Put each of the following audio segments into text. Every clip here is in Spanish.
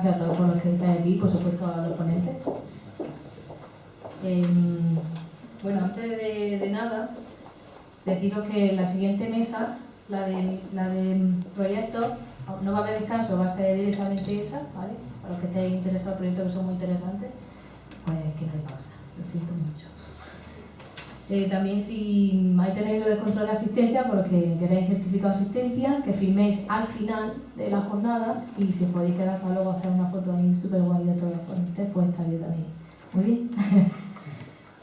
gracias a todos por los que estáis aquí, por supuesto a los ponentes. Bueno, antes de nada, deciros que la siguiente mesa, la de proyectos, no va a haber descanso, va a ser directamente esa, ¿vale? Para los que estéis interesados en proyectos que son muy interesantes, pues que no hay pausa, lo siento mucho. También si ahí tenéis lo de control de asistencia, por los que queréis certificado de asistencia, que firméis al final de la jornada y si podéis quedar para luego hacer una foto ahí súper guay de todos los ponentes, pues estaría también muy bien.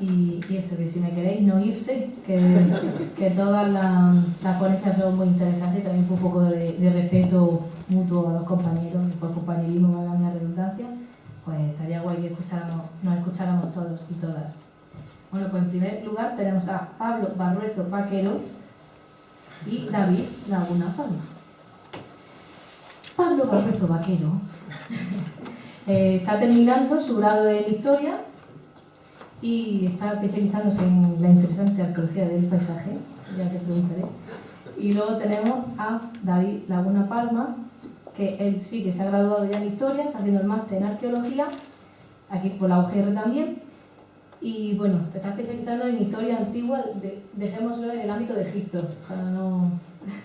Y eso, que si me queréis no irse, que todas las ponencias son muy interesantes y también un poco de respeto mutuo a los compañeros, y por compañerismo, valga la redundancia, pues estaría guay que nos escucháramos todos y todas. Bueno, pues en primer lugar tenemos a Pablo Barruezo Vaquero y David Laguna Palma. Pablo Barruezo Vaquero está terminando su grado en Historia y está especializándose en la interesante arqueología del paisaje, ya te preguntaré. Y luego tenemos a David Laguna Palma, que él sí que se ha graduado ya en Historia, está haciendo el máster en Arqueología, aquí por la UGR también. Y bueno, te está especializando en historia antigua, dejémoslo en el ámbito de Egipto, para no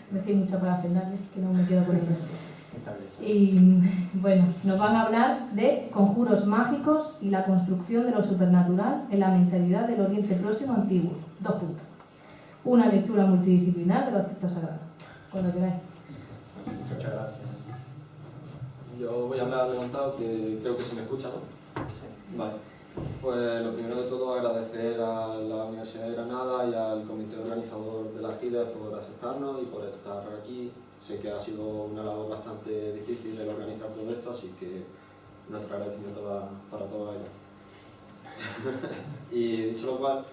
decir mucha parafernalia, que no me quedo con ella. Y bueno, nos van a hablar de conjuros mágicos y la construcción de lo supernatural en la mentalidad del Oriente Próximo antiguo. 2 puntos. Una lectura multidisciplinar de los textos sagrados. Cuando queráis. Muchas gracias. Yo voy a hablar adelantado, que creo que se me escucha, ¿no? Vale. Pues lo primero de todo agradecer a la Universidad de Granada y al comité organizador de las GIDES por aceptarnos y por estar aquí. Sé que ha sido una labor bastante difícil el organizar todo esto, así que nuestro agradecimiento para todos ellos. Y dicho lo cual,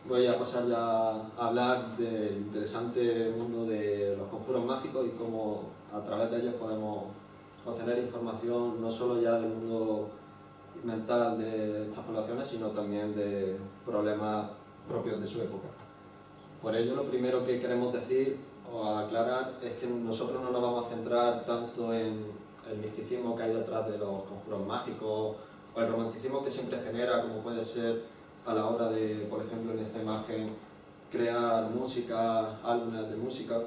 voy a pasar ya a hablar del interesante mundo de los conjuros mágicos y cómo a través de ellos podemos obtener información no solo ya del mundo mental de estas poblaciones, sino también de problemas propios de su época. Por ello, lo primero que queremos decir o aclarar es que nosotros no nos vamos a centrar tanto en el misticismo que hay detrás de los conjuros mágicos o el romanticismo que siempre genera, como puede ser a la hora de, por ejemplo, en esta imagen, crear música, álbumes de música,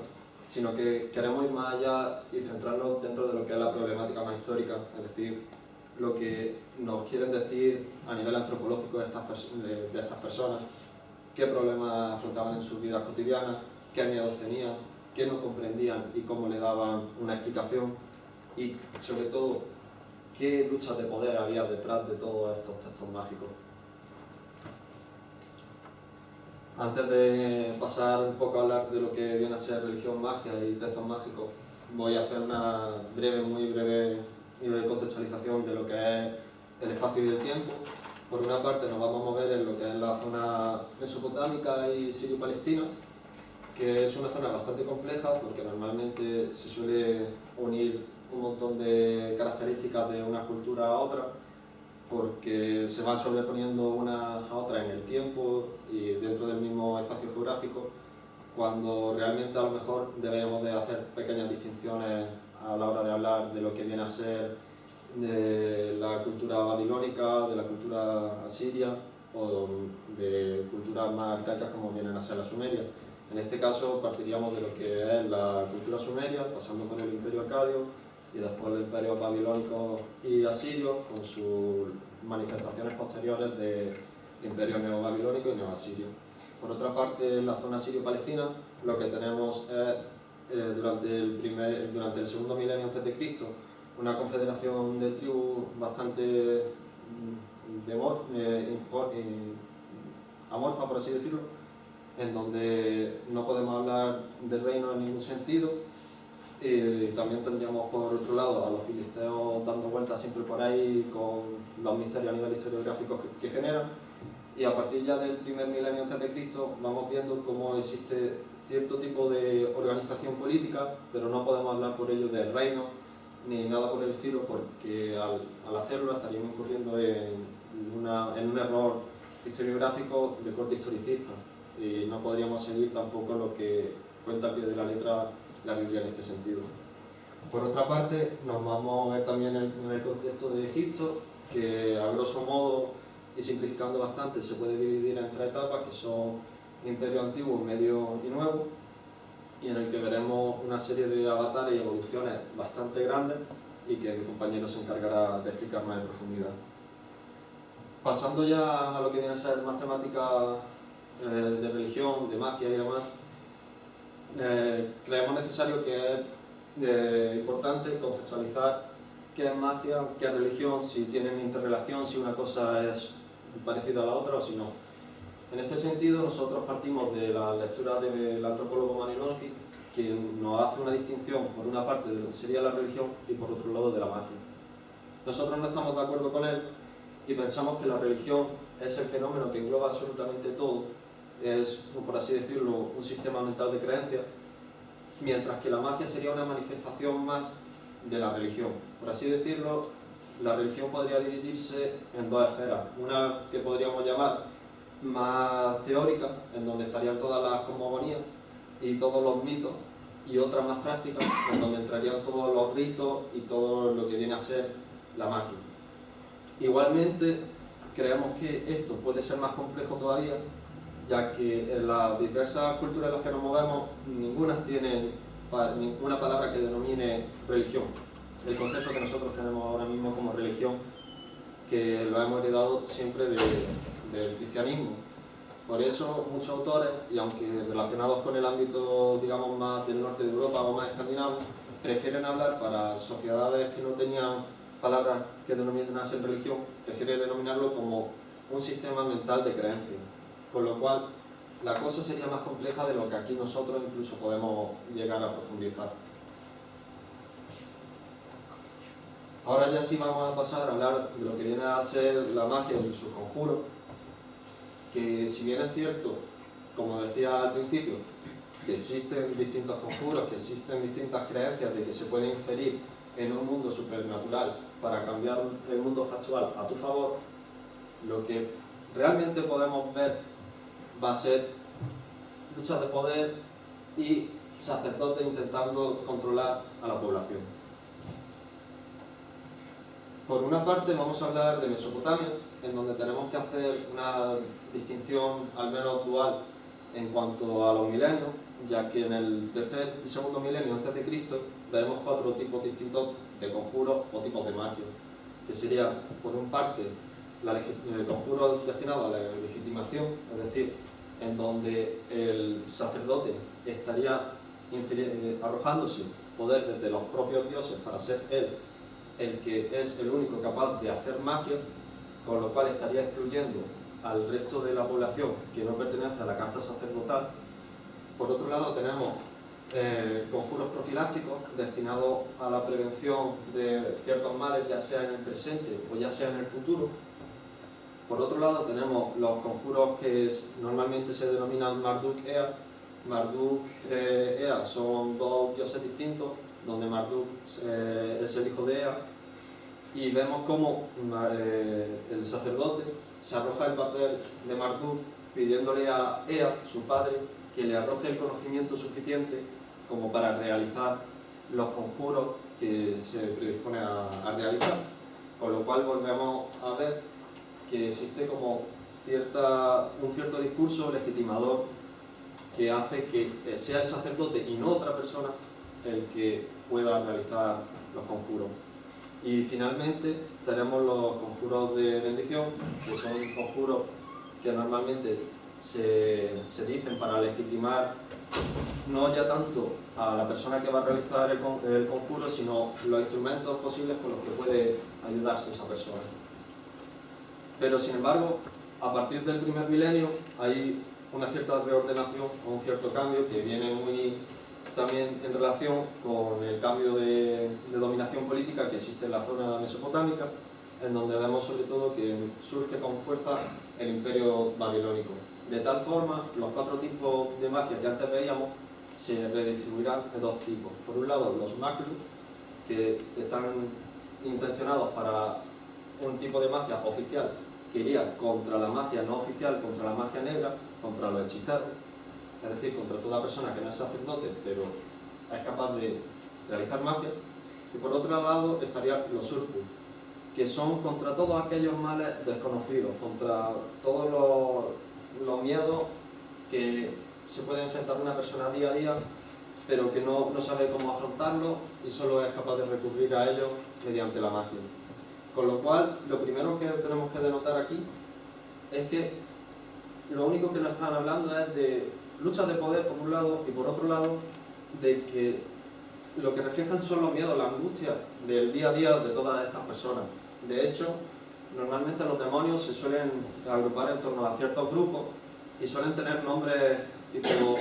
sino que queremos ir más allá y centrarnos dentro de lo que es la problemática más histórica, es decir, lo que nos quieren decir a nivel antropológico de estas personas, qué problemas afrontaban en sus vidas cotidianas, qué miedos tenían, qué no comprendían y cómo le daban una explicación y, sobre todo, qué luchas de poder había detrás de todos estos textos mágicos. Antes de pasar un poco a hablar de lo que viene a ser religión, magia y textos mágicos, voy a hacer una muy breve contextualización de lo que es el espacio y el tiempo. Por una parte nos vamos a mover en lo que es la zona mesopotámica y sirio-palestina, que es una zona bastante compleja porque normalmente se suele unir un montón de características de una cultura a otra, porque se van sobreponiendo unas a otras en el tiempo y dentro del mismo espacio geográfico, cuando realmente a lo mejor debemos de hacer pequeñas distinciones a la hora de hablar de lo que viene a ser de la cultura babilónica, de la cultura asiria o de culturas más arcaicas como vienen a ser la sumeria. En este caso partiríamos de lo que es la cultura sumeria, pasando por el imperio acadio y después el imperio babilónico y asirio con sus manifestaciones posteriores de imperio neobabilónico y neoasirio. Por otra parte, en la zona sirio-palestina lo que tenemos es durante el segundo milenio antes de Cristo una confederación de tribus bastante amorfa, por así decirlo, en donde no podemos hablar de reino en ningún sentido. También tendríamos por otro lado a los filisteos dando vueltas siempre por ahí con los misterios a nivel historiográfico que generan. Y a partir ya del primer milenio antes de Cristo vamos viendo cómo existe cierto tipo de organización política, pero no podemos hablar por ello de reino ni nada por el estilo, porque al hacerlo estaríamos incurriendo en un error historiográfico de corte historicista y no podríamos seguir tampoco lo que cuenta al pie de la letra la Biblia en este sentido. Por otra parte, nos vamos a ver también en el contexto de Egipto, que a grosso modo, y simplificando bastante, se puede dividir en 3 etapas, que son Imperio Antiguo, Medio y Nuevo, y en el que veremos una serie de avatares y evoluciones bastante grandes y que mi compañero se encargará de explicar más en profundidad. Pasando ya a lo que viene a ser más temática de religión, de magia y demás, creemos necesario que es importante conceptualizar qué es magia, qué es religión, si tienen interrelación, si una cosa es parecida a la otra o si no. En este sentido, nosotros partimos de la lectura del antropólogo Malinowski, quien nos hace una distinción, por una parte, de lo que sería la religión y por otro lado, de la magia. Nosotros no estamos de acuerdo con él y pensamos que la religión es el fenómeno que engloba absolutamente todo, es, por así decirlo, un sistema mental de creencias, mientras que la magia sería una manifestación más de la religión. Por así decirlo, la religión podría dividirse en 2 esferas, una que podríamos llamar más teórica, en donde estarían todas las cosmogonías y todos los mitos, y otra más práctica, en donde entrarían todos los ritos y todo lo que viene a ser la magia. Igualmente, creemos que esto puede ser más complejo todavía, ya que en las diversas culturas en las que nos movemos, ninguna tiene ninguna palabra que denomine religión. El concepto que nosotros tenemos ahora mismo como religión, que lo hemos heredado siempre del cristianismo. Por eso muchos autores, y aunque relacionados con el ámbito, digamos, más del norte de Europa o más escandinavo, prefieren hablar para sociedades que no tenían palabras que denominasen religión, prefieren denominarlo como un sistema mental de creencias. Con lo cual, la cosa sería más compleja de lo que aquí nosotros incluso podemos llegar a profundizar. Ahora ya sí vamos a pasar a hablar de lo que viene a ser la magia y sus conjuros, que si bien es cierto, como decía al principio, que existen distintos conjuros, que existen distintas creencias de que se puede inferir en un mundo supernatural para cambiar el mundo factual a tu favor, lo que realmente podemos ver va a ser luchas de poder y sacerdotes intentando controlar a la población. Por una parte vamos a hablar de Mesopotamia, en donde tenemos que hacer una distinción al menos dual en cuanto a los milenios, ya que en el tercer y segundo milenio antes de Cristo veremos 4 tipos distintos de conjuros o tipos de magia, que sería, por una parte, el conjuro destinado a la legitimación, es decir, en donde el sacerdote estaría arrojándose poder desde los propios dioses para ser él el que es el único capaz de hacer magia, con lo cual estaría excluyendo al resto de la población que no pertenece a la casta sacerdotal. Por otro lado tenemos conjuros profilácticos destinados a la prevención de ciertos males, ya sea en el presente o ya sea en el futuro. Por otro lado tenemos los conjuros que normalmente se denominan Marduk-Ea. Marduk-Ea son 2 dioses distintos, donde Marduk es el hijo de Ea, y vemos cómo el sacerdote se arroja el papel de Marduk pidiéndole a Ea, su padre, que le arroje el conocimiento suficiente como para realizar los conjuros que se predispone a realizar. Con lo cual volvemos a ver que existe como un cierto discurso legitimador que hace que sea el sacerdote y no otra persona el que pueda realizar los conjuros. Y finalmente tenemos los conjuros de bendición, que son conjuros que normalmente se dicen para legitimar no ya tanto a la persona que va a realizar el conjuro, sino los instrumentos posibles con los que puede ayudarse esa persona. Pero sin embargo, a partir del primer milenio hay una cierta reordenación o un cierto cambio que viene muy también en relación con el cambio de dominación política que existe en la zona mesopotámica, en donde vemos sobre todo que surge con fuerza el imperio babilónico. De tal forma, los 4 tipos de magia que antes veíamos se redistribuirán en 2 tipos. Por un lado, los Maklu, que están intencionados para un tipo de magia oficial que iría contra la magia no oficial, contra la magia negra, contra los hechiceros, es decir, contra toda persona que no es sacerdote, pero es capaz de realizar magia. Y por otro lado estaría los Urku, que son contra todos aquellos males desconocidos, contra todos los miedos que se puede enfrentar una persona día a día, pero que no sabe cómo afrontarlo y solo es capaz de recurrir a ellos mediante la magia. Con lo cual, lo primero que tenemos que denotar aquí es que lo único que nos están hablando es de luchas de poder por un lado y por otro lado de que lo que reflejan son los miedos, la angustia del día a día de todas estas personas. De hecho, normalmente los demonios se suelen agrupar en torno a ciertos grupos y suelen tener nombres tipo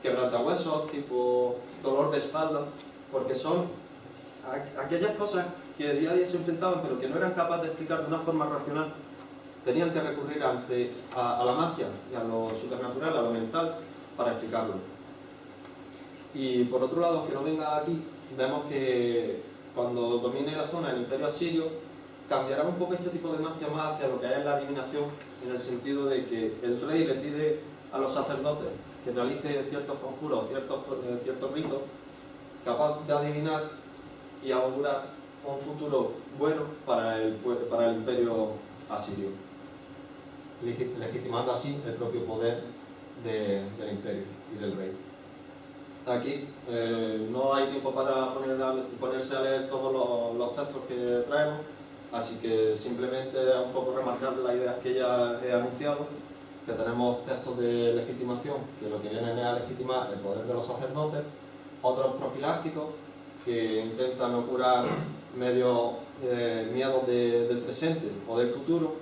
quebrantahuesos, tipo dolor de espalda, porque son aquellas cosas que día a día se enfrentaban pero que no eran capaces de explicar de una forma racional. Tenían que recurrir a la magia y a lo supernatural, a lo mental, para explicarlo. Y por otro lado, que no venga aquí, vemos que cuando domine la zona el Imperio Asirio, cambiará un poco este tipo de magia más hacia lo que es la adivinación, en el sentido de que el rey le pide a los sacerdotes que realice ciertos conjuros, ciertos ritos, capaz de adivinar y augurar un futuro bueno para el Imperio Asirio, legitimando así el propio poder del imperio y del rey. Aquí no hay tiempo para ponerse a leer todos los textos que traemos, así que simplemente un poco remarcar las ideas que ya he anunciado, que tenemos textos de legitimación, que lo que vienen es a legitimar el poder de los sacerdotes, otros profilácticos, que intentan no curar miedos del presente o del futuro,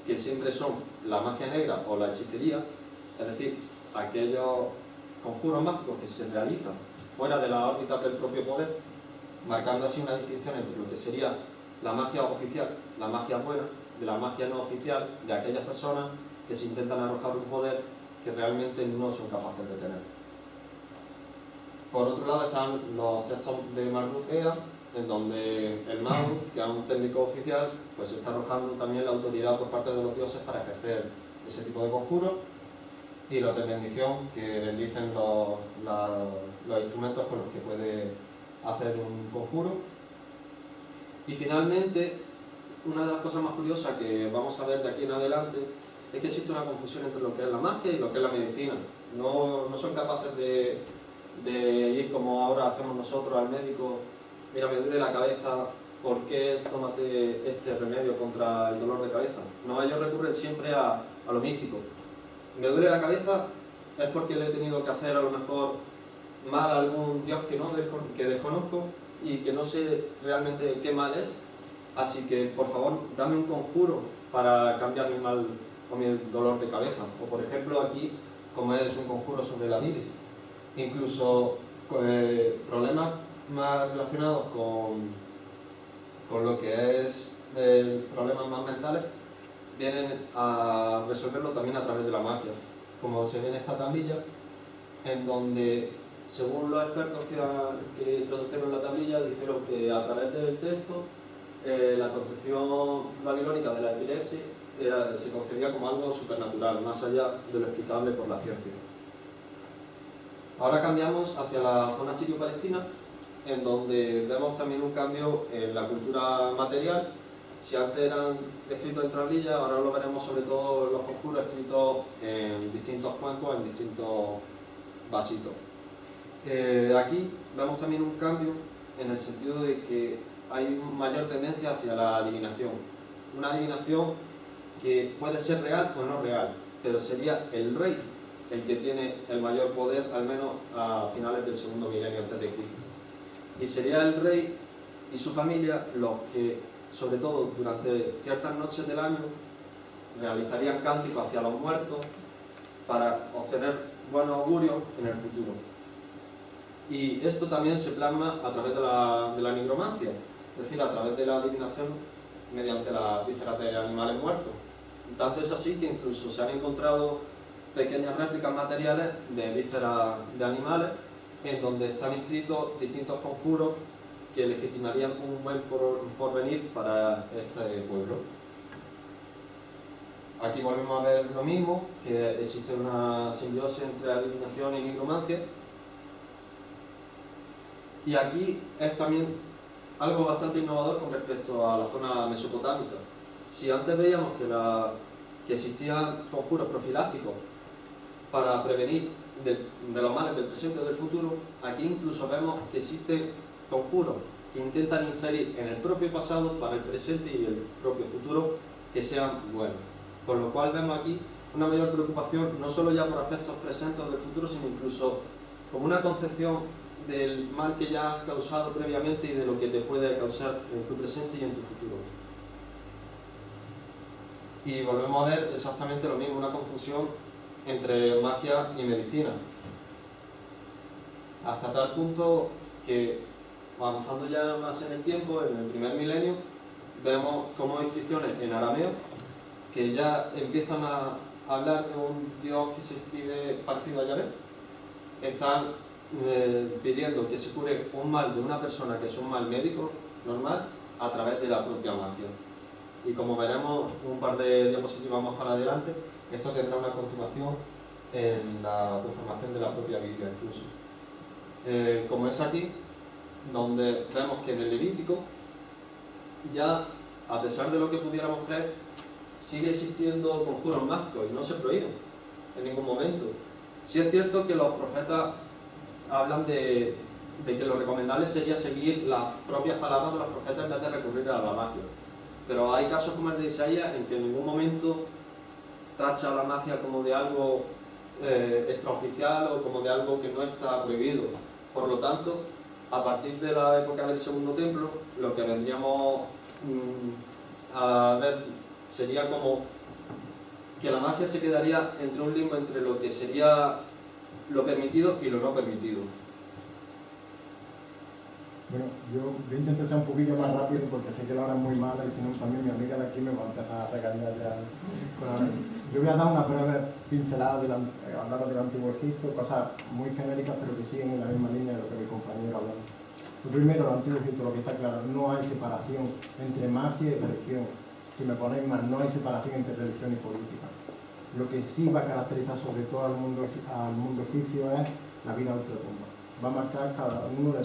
que siempre son la magia negra o la hechicería, es decir, aquellos conjuros mágicos que se realizan fuera de la órbita del propio poder, marcando así una distinción entre lo que sería la magia oficial, la magia buena, de la magia no oficial, de aquellas personas que se intentan arrojar un poder que realmente no son capaces de tener. Por otro lado están los textos de Marduk Ea, en donde el mago, que es un técnico oficial, pues está arrojando también la autoridad por parte de los dioses para ejercer ese tipo de conjuros, y los de bendición, que bendicen los instrumentos con los que puede hacer un conjuro. Y finalmente, una de las cosas más curiosas que vamos a ver de aquí en adelante es que existe una confusión entre lo que es la magia y lo que es la medicina. No son capaces de ir como ahora hacemos nosotros al médico: mira, me duele la cabeza, ¿por qué tómate este remedio contra el dolor de cabeza? No, ellos recurren siempre a lo místico. Me duele la cabeza, es porque le he tenido que hacer a lo mejor mal a algún dios que desconozco y que no sé realmente qué mal es, así que por favor dame un conjuro para cambiar mi mal o mi dolor de cabeza. O por ejemplo aquí, como es un conjuro sobre la bilis, incluso problemas más relacionados con lo que es problemas más mentales vienen a resolverlo también a través de la magia, como se ve en esta tablilla, en donde, según los expertos que introdujeron la tablilla, dijeron que a través del texto la concepción babilónica de la epilepsia se concebía como algo supernatural, más allá de lo explicable por la ciencia. Ahora cambiamos hacia la zona sirio-palestina, en donde vemos también un cambio en la cultura material. Si antes eran escritos en tablillas, ahora lo veremos sobre todo los conjuros escritos en distintos cuencos, en distintos vasitos. Aquí vemos también un cambio en el sentido de que hay mayor tendencia hacia la adivinación. Una adivinación que puede ser real o no real, pero sería el rey el que tiene el mayor poder, al menos a finales del segundo milenio antes de Cristo. Y sería el rey y su familia los que, sobre todo durante ciertas noches del año, realizarían cánticos hacia los muertos para obtener buenos augurios en el futuro. Y esto también se plasma a través de la nigromancia, es decir, a través de la adivinación mediante las vísceras de animales muertos. Tanto es así que incluso se han encontrado pequeñas réplicas materiales de vísceras de animales en donde están inscritos distintos conjuros que legitimarían un buen porvenir para este pueblo. Aquí volvemos a ver lo mismo, que existe una simbiosis entre adivinación y nigromancia. Y aquí es también algo bastante innovador con respecto a la zona mesopotámica. Si antes veíamos que existían conjuros profilácticos para prevenir de los males del presente o del futuro, aquí incluso vemos que existen conjuros que intentan inferir en el propio pasado para el presente y el propio futuro que sean buenos. Por lo cual vemos aquí una mayor preocupación no solo ya por aspectos presentes o del futuro, sino incluso como una concepción del mal que ya has causado previamente y de lo que te puede causar en tu presente y en tu futuro. Y volvemos a ver exactamente lo mismo, una confusión entre magia y medicina. Hasta tal punto que, avanzando ya más en el tiempo, en el primer milenio, vemos como hay inscripciones en arameo que ya empiezan a hablar de un dios que se escribe parecido a Yahvé. Están pidiendo que se cure un mal de una persona que es un mal médico normal a través de la propia magia. Y como veremos un par de diapositivas más para adelante, esto tendrá una continuación en la conformación de la propia Biblia incluso. Como es aquí, donde vemos que en el Levítico ya, a pesar de lo que pudiéramos creer, sigue existiendo conjuros mágicos y no se prohíben en ningún momento. Sí es cierto que los profetas hablan de que lo recomendable sería seguir las propias palabras de los profetas en vez de recurrir a la magia. Pero hay casos como el de Isaías en que en ningún momento tacha la magia como de algo extraoficial o como de algo que no está prohibido. Por lo tanto, a partir de la época del Segundo Templo, lo que vendríamos a ver sería como que la magia se quedaría entre un limbo entre lo que sería lo permitido y lo no permitido. Bueno, yo intenté ser un poquillo más rápido porque sé que la hora es muy mala y si no también mi amiga de aquí me va a empezar a regañar ya. Yo voy a dar una breve pincelada hablar del Antiguo Egipto, cosas muy genéricas pero que siguen en la misma línea de lo que mi compañero habló. Lo primero, el Antiguo Egipto, lo que está claro, no hay separación entre magia y religión. Si me ponéis más, no hay separación entre religión y política. Lo que sí va a caracterizar sobre todo al mundo egipcio es la vida ultratumba. Va a marcar cada uno de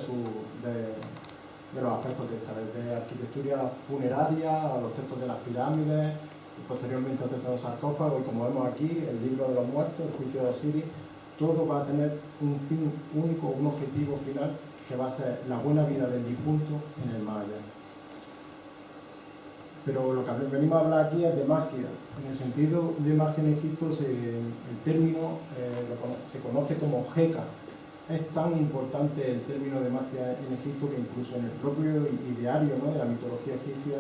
los aspectos de esta, desde arquitectura funeraria a los textos de las pirámides, y posteriormente a los textos de los sarcófagos, y como vemos aquí, el libro de los muertos, el juicio de Osiris, todo va a tener un fin único, un objetivo final, que va a ser la buena vida del difunto en el más allá. Pero lo que venimos a hablar aquí es de magia. En el sentido de magia en Egipto, el término se conoce como Heka. Es tan importante el término de magia en Egipto que incluso en el propio ideario, ¿no?, de la mitología egipcia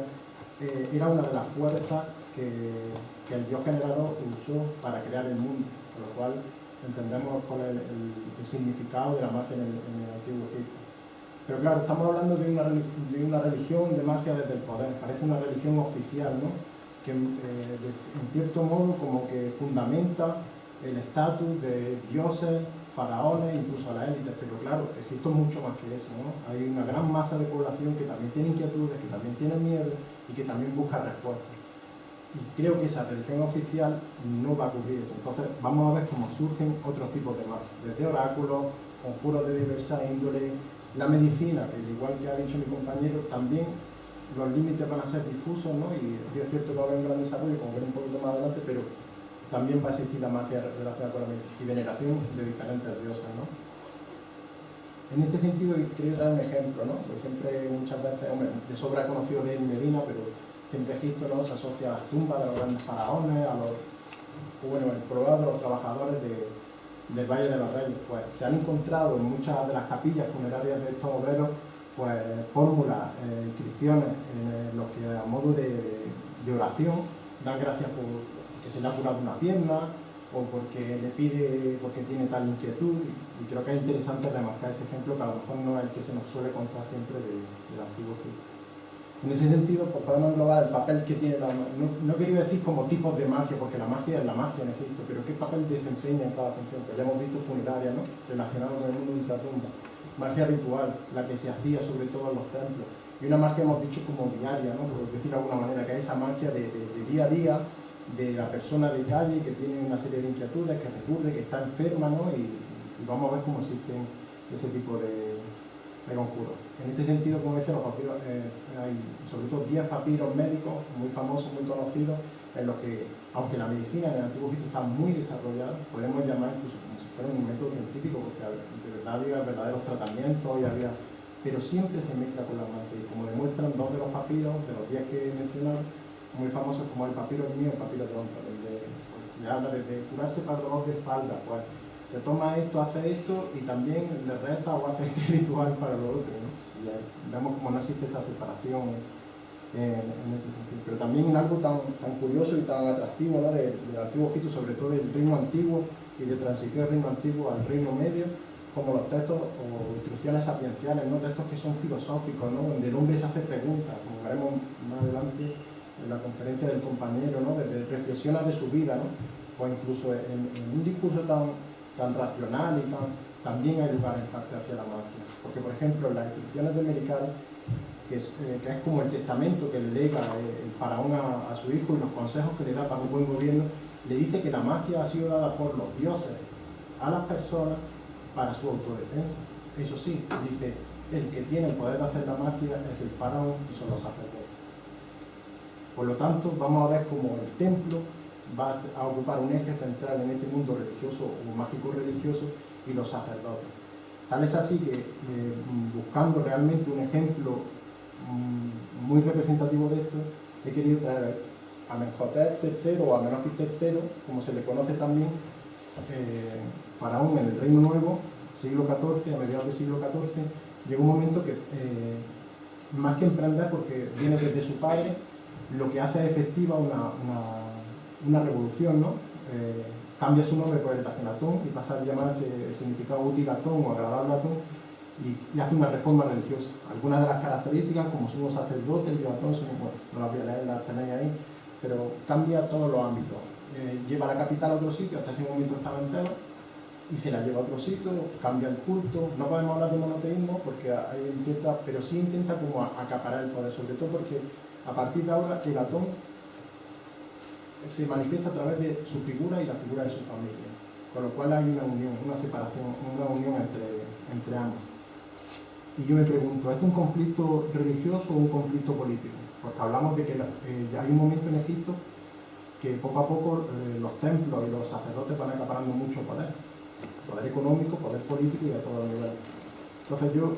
era una de las fuerzas que el dios generador usó para crear el mundo, con lo cual entendemos cuál es el significado de la magia en el Antiguo Egipto. Pero claro, estamos hablando de una religión de magia desde el poder, parece una religión oficial, ¿no?, que en cierto modo como que fundamenta el estatus de dioses, faraones, incluso a las élites, pero claro, Egipto es mucho más que eso, ¿no? Hay una gran masa de población que también tiene inquietudes, que también tiene miedo y que también busca respuestas. Y creo que esa religión oficial no va a cubrir eso. Entonces vamos a ver cómo surgen otros tipos de magia, desde oráculos, conjuros de diversa índole, la medicina, que igual que ha dicho mi compañero, también los límites van a ser difusos, ¿no? Y sí es cierto que va a haber un gran desarrollo, como veré un poquito más adelante, pero también va a existir la magia relacionada con la medicina y veneración de diferentes dioses, ¿no? En este sentido, quiero dar un ejemplo, ¿no? Porque siempre, muchas veces, hombre, de sobra conocido de Medina, pero siempre Egipto, ¿no?, se asocia a las tumbas de los grandes faraones, el probado de los trabajadores del Valle de los Reyes. Pues se han encontrado en muchas de las capillas funerarias de estos obreros, pues fórmulas, inscripciones en los que a modo de oración dan gracias por que se le ha curado una pierna o porque tiene tal inquietud, y creo que es interesante remarcar ese ejemplo, que a lo mejor no es el que se nos suele contar siempre del Antiguo Egipto. En ese sentido, pues podemos englobar el papel que tiene la magia. No quería decir como tipos de magia, porque la magia es la magia en Egipto, pero qué papel desempeña en cada función. Pues ya hemos visto funeraria, ¿no?, relacionada con el mundo de ultratumba. Magia ritual, la que se hacía sobre todo en los templos. Y una magia, hemos dicho, como diaria, ¿no?, por decirlo de alguna manera, que es esa magia de día a día, de la persona de calle que tiene una serie de inquietudes, que recurre, que está enferma, ¿no? Y vamos a ver cómo existen ese tipo de me conjuro. En este sentido, como decía, los papiros, hay sobre todo 10 papiros médicos muy famosos, muy conocidos, en los que, aunque la medicina en el Antiguo Egipto está muy desarrollada, podemos llamar incluso como si fuera un método científico, porque de verdad había verdaderos tratamientos y había, pero siempre se mezcla con la magia. Y como demuestran dos de los papiros, de los 10 que he mencionado, muy famosos, como el papiro mío y el papiro de Onza, donde se habla de curarse para dolor de espalda, pues te toma esto, hace esto y también le reza o hace este ritual para lo otro, ¿no? Y vemos como no existe esa separación en este sentido. Pero también en algo tan curioso y tan atractivo, ¿no? del Antiguo Egipto, sobre todo del reino antiguo y de transición del reino antiguo al reino medio, como los textos o instrucciones sapienciales, ¿no? Textos que son filosóficos, ¿no? Donde el hombre se hace preguntas, como veremos más adelante en la conferencia del compañero, ¿no? Reflexiona de su vida, ¿no? O incluso en un discurso tan racional y también hay lugar en parte hacia la magia. Porque, por ejemplo, en las instrucciones de Merical, que es como el testamento que le lega el faraón a su hijo y los consejos que le da para un buen gobierno, le dice que la magia ha sido dada por los dioses a las personas para su autodefensa. Eso sí, dice, el que tiene el poder de hacer la magia es el faraón y son los sacerdotes. Por lo tanto, vamos a ver cómo el templo va a ocupar un eje central en este mundo religioso o mágico-religioso y los sacerdotes. Tal es así que, buscando realmente un ejemplo muy representativo de esto, he querido traer a Amenhotep III o a Amenofis III, como se le conoce también, faraón en el Reino Nuevo, siglo XIV, a mediados del siglo XIV. Llegó un momento que, más que emprender, porque viene desde su padre, lo que hace es efectiva una revolución, ¿no? Cambia su nombre por el de Akenatón y pasa a llamarse el significado útil Atón o agradable Atón y hace una reforma religiosa. Algunas de las características, como sumo sacerdote, el Atón, bueno, no las voy a leer, las tenéis ahí, pero cambia todos los ámbitos. Lleva la capital a otro sitio, hasta ese momento estaba en Tebas, y se la lleva a otro sitio, cambia el culto. No podemos hablar de monoteísmo porque hay cierta, pero sí intenta como acaparar el poder, sobre todo porque a partir de ahora el Atón se manifiesta a través de su figura y la figura de su familia, con lo cual hay una unión, una separación, una unión entre ambos. Y yo me pregunto, ¿es un conflicto religioso o un conflicto político? Porque hablamos de que hay un momento en Egipto que poco a poco los templos y los sacerdotes van acaparando mucho poder económico, poder político y de todos los niveles. Entonces yo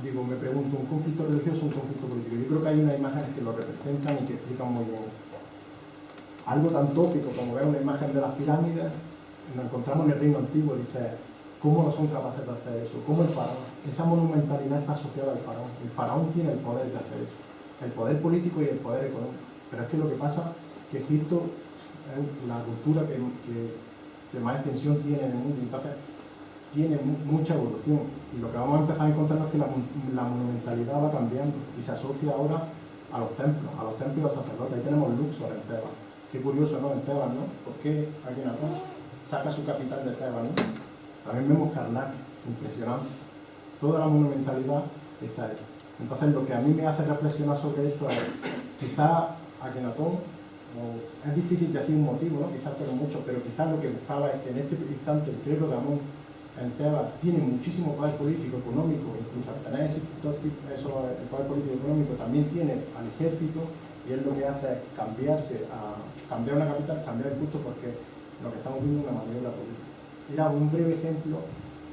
digo, me pregunto, ¿un conflicto religioso o un conflicto político? Yo creo que hay unas imágenes que lo representan y que explican muy bien. Algo tan tópico como ver una imagen de las pirámides, nos encontramos en el Reino Antiguo y dice, ¿cómo no son capaces de hacer eso? ¿Cómo el faraón? Esa monumentalidad está asociada al faraón. El faraón tiene el poder de hacer eso, el poder político y el poder económico. Pero es que lo que pasa es que Egipto es la cultura que más extensión tiene en el mundo, entonces tiene mucha evolución. Y lo que vamos a empezar a encontrar es que la monumentalidad va cambiando y se asocia ahora a los templos y a los sacerdotes. Ahí tenemos Luxor en Tebas. Qué curioso, ¿no? En Tebas, ¿no? ¿Por qué Akenatón saca su capital de Tebas, ¿no? También vemos Karnak, impresionante. Toda la monumentalidad está ahí. Entonces, lo que a mí me hace reflexionar sobre esto es, quizá Akenatón, es difícil decir un motivo, ¿no? Quizás fueron muchos, pero quizás lo que buscaba es que en este instante el clero de Amón en Tebas tiene muchísimo poder político, económico, incluso al tener el poder político y económico también tiene al ejército. Y él lo que hace es cambiar una capital, cambiar el culto, porque lo que estamos viendo es una maniobra política. Era un breve ejemplo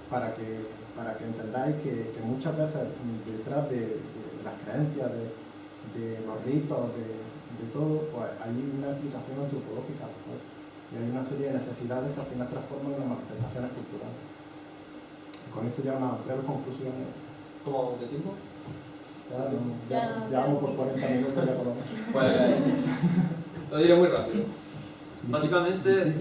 para que entendáis que muchas veces detrás de las creencias, de los ritos, de todo, pues hay una explicación antropológica, pues, y hay una serie de necesidades que al final transforman en manifestaciones culturales. Y con esto ya unas breves conclusiones. ¿Cómo vamos de tiempo? Ya vamos por 40 minutos ya por lo menos. Pues lo diré muy rápido. Básicamente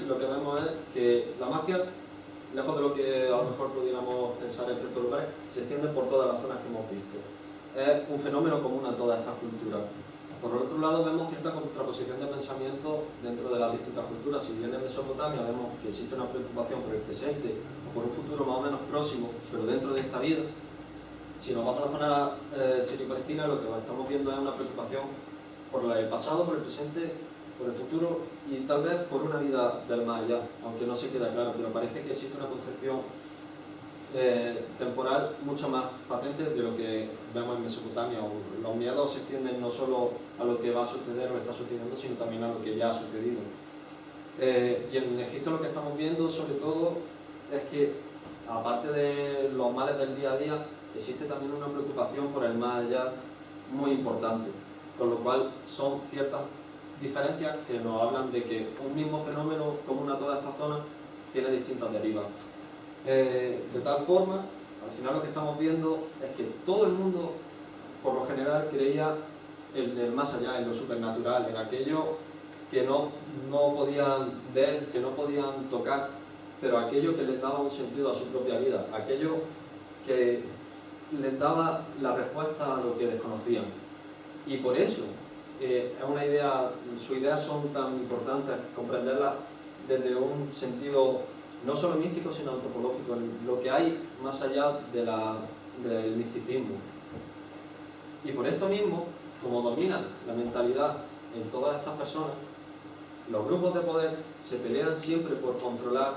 lo que vemos es que la magia, lejos de lo que a lo mejor pudiéramos pensar en ciertos lugares, se extiende por todas las zonas que hemos visto. Es un fenómeno común a todas estas culturas. Por otro lado, vemos cierta contraposición de pensamiento dentro de las distintas culturas. Si bien en Mesopotamia vemos que existe una preocupación por el presente o por un futuro más o menos próximo, pero dentro de esta vida, si nos vamos a la zona sirio-palestina, lo que estamos viendo es una preocupación por el pasado, por el presente, por el futuro y tal vez por una vida del más allá, aunque no se queda claro, pero parece que existe una concepción temporal mucho más patente de lo que vemos en Mesopotamia. Los miedos se extienden no solo a lo que va a suceder o está sucediendo, sino también a lo que ya ha sucedido. Y en Egipto lo que estamos viendo sobre todo es que, aparte de los males del día a día, existe también una preocupación por el más allá muy importante, con lo cual son ciertas diferencias que nos hablan de que un mismo fenómeno común a toda esta zona tiene distintas derivas. De tal forma, al final lo que estamos viendo es que todo el mundo, por lo general, creía en el más allá, en lo supernatural, en aquello que no podían ver, que no podían tocar, pero aquello que les daba un sentido a su propia vida, aquello que les daba la respuesta a lo que desconocían. Y por eso sus ideas son tan importantes, comprenderlas desde un sentido no solo místico, sino antropológico, en lo que hay más allá del misticismo. Y por esto mismo, como dominan la mentalidad en todas estas personas, los grupos de poder se pelean siempre por controlar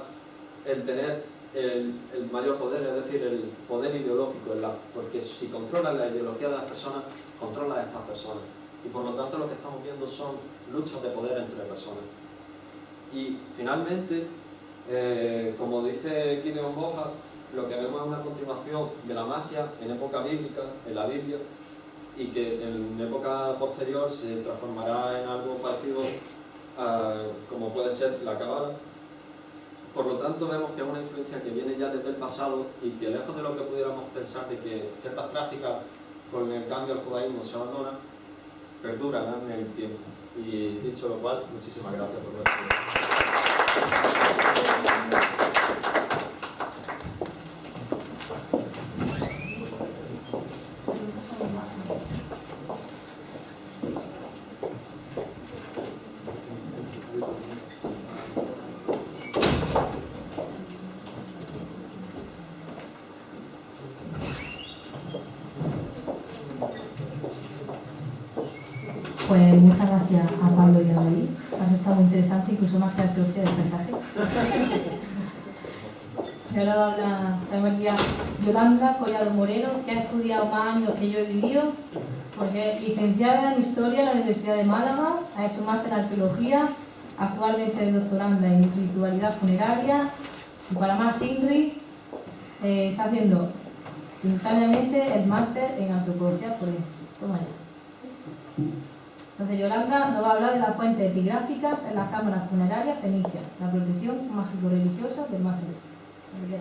el tener el mayor poder, es decir, el poder ideológico, porque si controlan la ideología de las personas, controlan a estas personas. Y por lo tanto lo que estamos viendo son luchas de poder entre personas. Y finalmente, como dice Gideon Boja, lo que vemos es una continuación de la magia en época bíblica, en la Biblia, y que en época posterior se transformará en algo parecido como puede ser la Cábala. Por lo tanto, vemos que es una influencia que viene ya desde el pasado y que, lejos de lo que pudiéramos pensar de que ciertas prácticas con el cambio al judaísmo se abandonan, perduran en el tiempo. Y dicho lo cual, muchísimas gracias por ver. Pues muchas gracias a Pablo y a David. Ha estado muy interesante, incluso más que la arqueología del paisaje. Y ahora tengo aquí a Yolanda Collado Moreno, que ha estudiado más años que yo he vivido, porque es licenciada en Historia en la Universidad de Málaga, ha hecho máster en Arqueología, actualmente es doctoranda en Ritualidad Funeraria, y para más INRI, está haciendo simultáneamente el máster en Antropología Forense. Toma ya. Entonces Yolanda nos va a hablar de las fuentes epigráficas en las cámaras funerarias fenicias, la protección mágico-religiosa del más allá.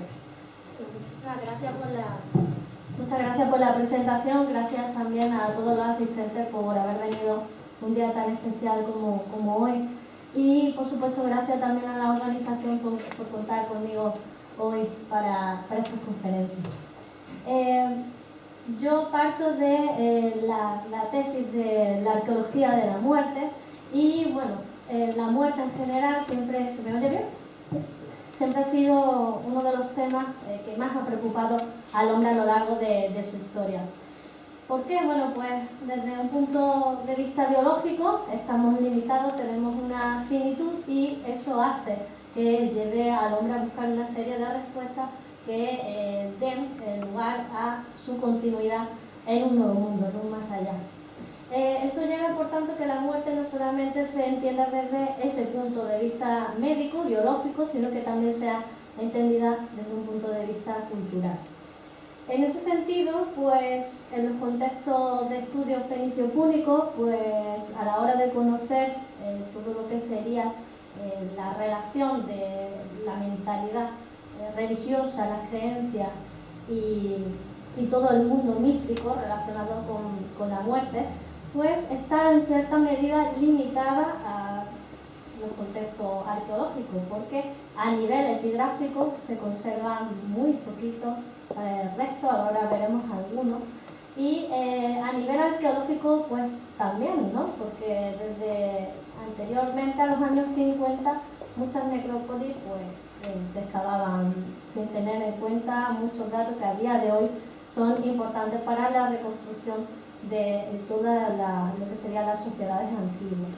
Muchas gracias por la presentación, gracias también a todos los asistentes por haber venido un día tan especial como hoy, y por supuesto gracias también a la organización por contar conmigo hoy para estas conferencias. Yo parto de la tesis de la arqueología de la muerte y bueno, la muerte en general siempre, ¿se me oye bien? ¿Sí? Siempre ha sido uno de los temas que más ha preocupado al hombre a lo largo de su historia. ¿Por qué? Bueno, pues desde un punto de vista biológico estamos limitados, tenemos una finitud y eso hace que lleve al hombre a buscar una serie de respuestas que den lugar a su continuidad en un nuevo mundo, en un más allá. Eso lleva, por tanto, que la muerte no solamente se entienda desde ese punto de vista médico, biológico, sino que también sea entendida desde un punto de vista cultural. En ese sentido, pues, en los contextos de estudios fenicio-púnicos, pues, a la hora de conocer todo lo que sería la relación de la mentalidad religiosa, las creencias y todo el mundo místico relacionado con la muerte, pues está en cierta medida limitada a los contextos arqueológicos, porque a nivel epigráfico se conservan muy poquitos restos, ahora veremos algunos, y a nivel arqueológico pues también, ¿no? Porque desde anteriormente a los años 50 muchas necrópolis pues se excavaban sin tener en cuenta muchos datos que a día de hoy son importantes para la reconstrucción de toda lo que serían las sociedades antiguas.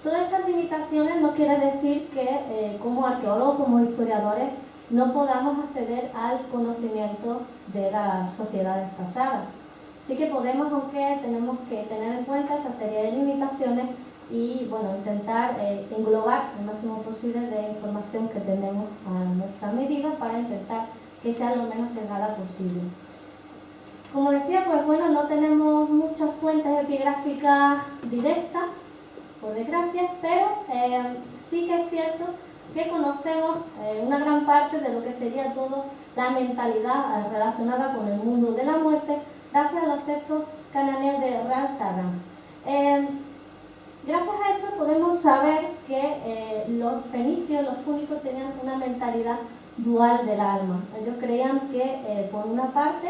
Todas estas limitaciones no quiere decir que como arqueólogos, como historiadores, no podamos acceder al conocimiento de las sociedades pasadas. Sí que podemos, aunque tenemos que tener en cuenta esa serie de limitaciones y bueno, intentar englobar el máximo posible de información que tenemos a nuestra medida para intentar que sea lo menos sesgada posible. Como decía, pues bueno, no tenemos muchas fuentes epigráficas directas, por desgracia, pero sí que es cierto que conocemos una gran parte de lo que sería toda la mentalidad relacionada con el mundo de la muerte gracias a los textos cananeos de Ras Sagan. Gracias a esto podemos saber que los fenicios, los púnicos tenían una mentalidad dual del alma. Ellos creían que por una parte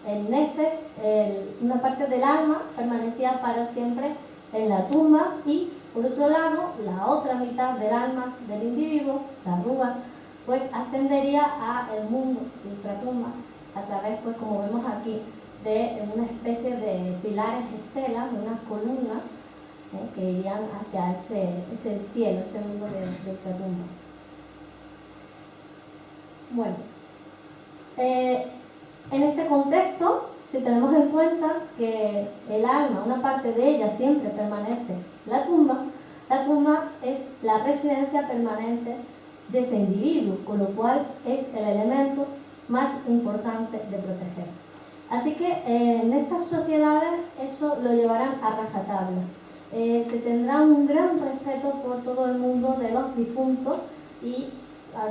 el nefes, una parte del alma permanecía para siempre en la tumba y por otro lado la otra mitad del alma del individuo, la rúa, pues ascendería al mundo de ultratumba a través, pues como vemos aquí, de una especie de pilares estelas, de unas columnas que irían hacia ese cielo, ese mundo de ultratumba. Bueno, en este contexto, si tenemos en cuenta que el alma, una parte de ella siempre permanece en la tumba es la residencia permanente de ese individuo, con lo cual es el elemento más importante de proteger. Así que en estas sociedades eso lo llevarán a rajatabla. Se tendrá un gran respeto por todo el mundo de los difuntos y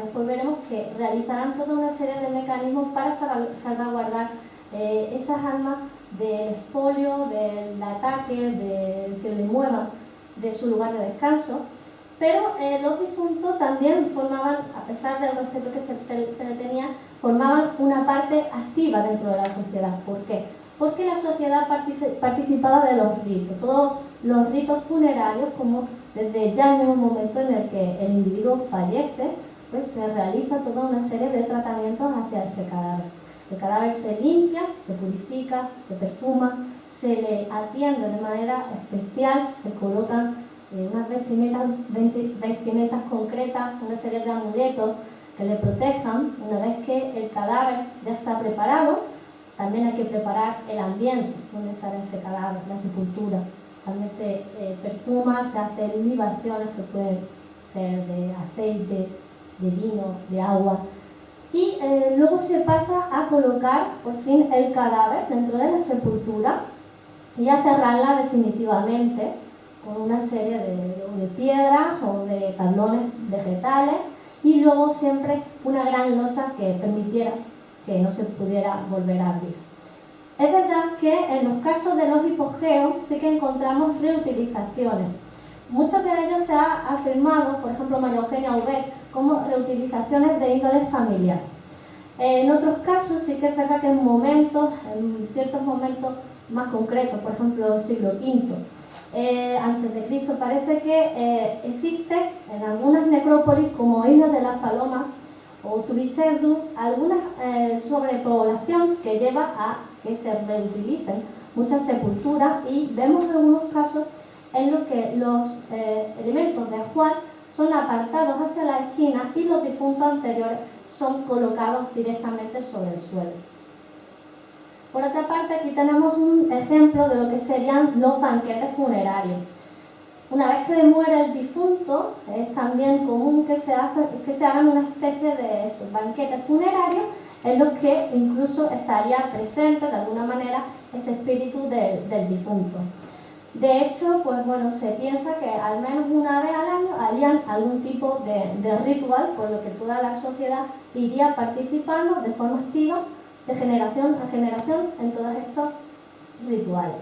después veremos que realizarán toda una serie de mecanismos para salvaguardar esas almas del expolio, del ataque, del que le mueva de su lugar de descanso. Pero los difuntos también formaban, a pesar del respeto que se le tenía, formaban una parte activa dentro de la sociedad. ¿Por qué? Porque la sociedad participaba de los ritos, todos los ritos funerarios, como desde ya en un momento en el que el individuo fallece, pues se realiza toda una serie de tratamientos hacia ese cadáver. El cadáver se limpia, se purifica, se perfuma, se le atiende de manera especial, se colocan unas vestimentas concretas, una serie de amuletos que le protejan. Una vez que el cadáver ya está preparado, también hay que preparar el ambiente donde estará ese cadáver, la sepultura. También se perfuma, se hacen libaciones que pueden ser de aceite, de vino, de agua. Y luego se pasa a colocar por fin el cadáver dentro de la sepultura y a cerrarla definitivamente con una serie de piedras o de tablones vegetales y luego siempre una gran losa que permitiera que no se pudiera volver a abrir. Es verdad que en los casos de los hipogeos sí que encontramos reutilizaciones. Muchas de ellas se ha afirmado, por ejemplo María Eugenia Ubet, como reutilizaciones de índole familiar. En otros casos sí que es verdad que en ciertos momentos más concretos, por ejemplo el siglo V antes de Cristo, parece que existe en algunas necrópolis como Islas de las Palomas o Tubicherdu alguna sobrepoblación que lleva a que se reutilicen muchas sepulturas y vemos algunos casos en los que los elementos de ajuar son apartados hacia la esquina y los difuntos anteriores son colocados directamente sobre el suelo. Por otra parte, aquí tenemos un ejemplo de lo que serían los banquetes funerarios. Una vez que muere el difunto, es también común que se hagan una especie de esos banquetes funerarios en los que incluso estaría presente de alguna manera ese espíritu del difunto. De hecho, pues bueno, se piensa que al menos una vez al año harían algún tipo de ritual, por lo que toda la sociedad iría participando de forma activa, de generación a generación, en todos estos rituales.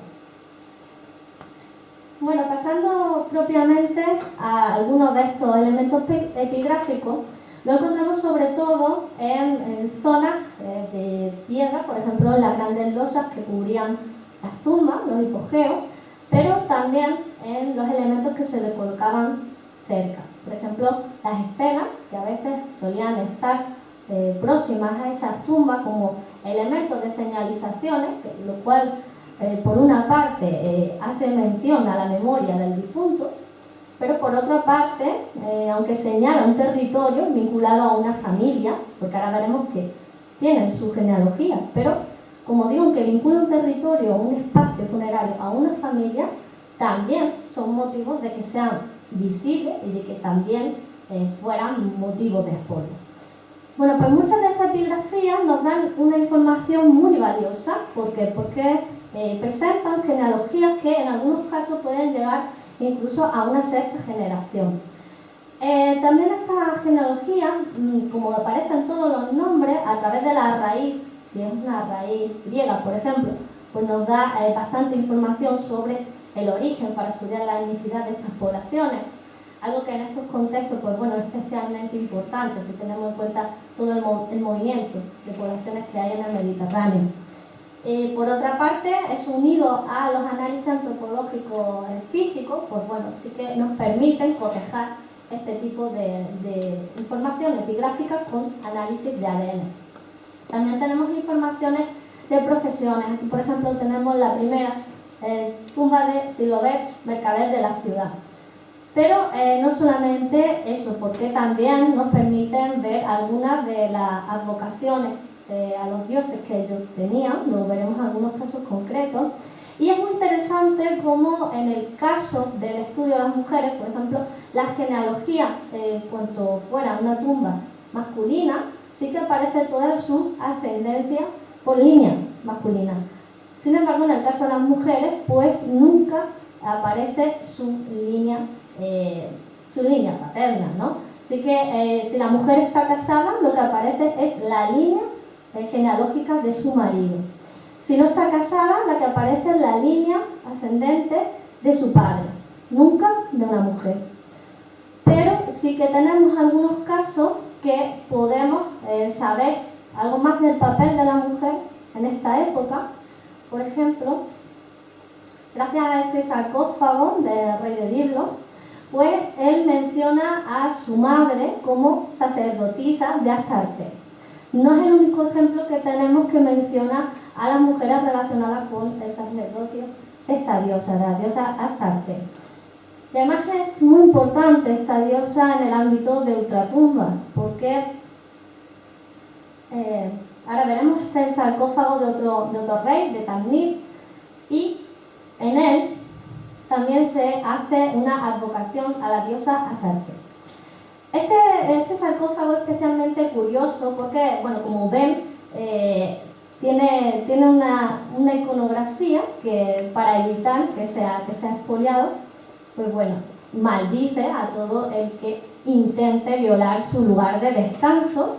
Bueno, pasando propiamente a algunos de estos elementos epigráficos, lo encontramos sobre todo en zonas de piedra, por ejemplo en las grandes losas que cubrían las tumbas, los hipogeos, pero también en los elementos que se le colocaban cerca. Por ejemplo, las estelas, que a veces solían estar próximas a esas tumbas como elementos de señalizaciones, lo cual por una parte hace mención a la memoria del difunto, Pero por otra parte, aunque señala un territorio vinculado a una familia, porque ahora veremos que tienen su genealogía, pero como digo, aunque vincula un territorio o un espacio funerario a una familia, también son motivos de que sean visibles y de que también fueran motivos de expolio. Bueno, pues muchas de estas epigrafías nos dan una información muy valiosa. ¿Por qué? Porque presentan genealogías que en algunos casos pueden llegar incluso a una sexta generación. También esta genealogía, como aparecen todos los nombres, a través de la raíz, si es una raíz griega, por ejemplo, pues nos da bastante información sobre el origen para estudiar la etnicidad de estas poblaciones. Algo que en estos contextos, pues bueno, es especialmente importante si tenemos en cuenta todo el movimiento de poblaciones que hay en el Mediterráneo. Por otra parte, es unido a los análisis antropológicos físicos, pues bueno, sí que nos permiten cotejar este tipo de información epigráfica con análisis de ADN. También tenemos informaciones de profesiones. Por ejemplo, tenemos la primera tumba de Silobet, mercader de la ciudad. Pero no solamente eso, porque también nos permiten ver algunas de las advocaciones a los dioses que ellos tenían, lo veremos en algunos casos concretos, y es muy interesante cómo en el caso del estudio de las mujeres, por ejemplo, la genealogía, cuanto fuera una tumba masculina, sí que aparece toda su ascendencia por línea masculina. Sin embargo, en el caso de las mujeres, pues nunca aparece su línea paterna, ¿no? Así que si la mujer está casada, lo que aparece es la línea genealógica de su marido. Si no está casada, la que aparece es la línea ascendente de su padre, nunca de una mujer. Pero sí que tenemos algunos casos que podemos saber algo más del papel de la mujer en esta época. Por ejemplo, gracias a este sarcófago del rey de Biblos, pues él menciona a su madre como sacerdotisa de Astarte. No es el único ejemplo que tenemos que menciona a las mujeres relacionadas con el sacerdocio de esta diosa, la diosa Astarte. Y además es muy importante esta diosa en el ámbito de ultratumba, porque ahora veremos el sarcófago de otro rey, de Tamnil, y en él también se hace una advocación a la diosa Astarte. Este sarcófago es especialmente curioso porque, bueno, como ven, tiene una iconografía que, para evitar que sea expoliado, pues bueno, maldice a todo el que intente violar su lugar de descanso.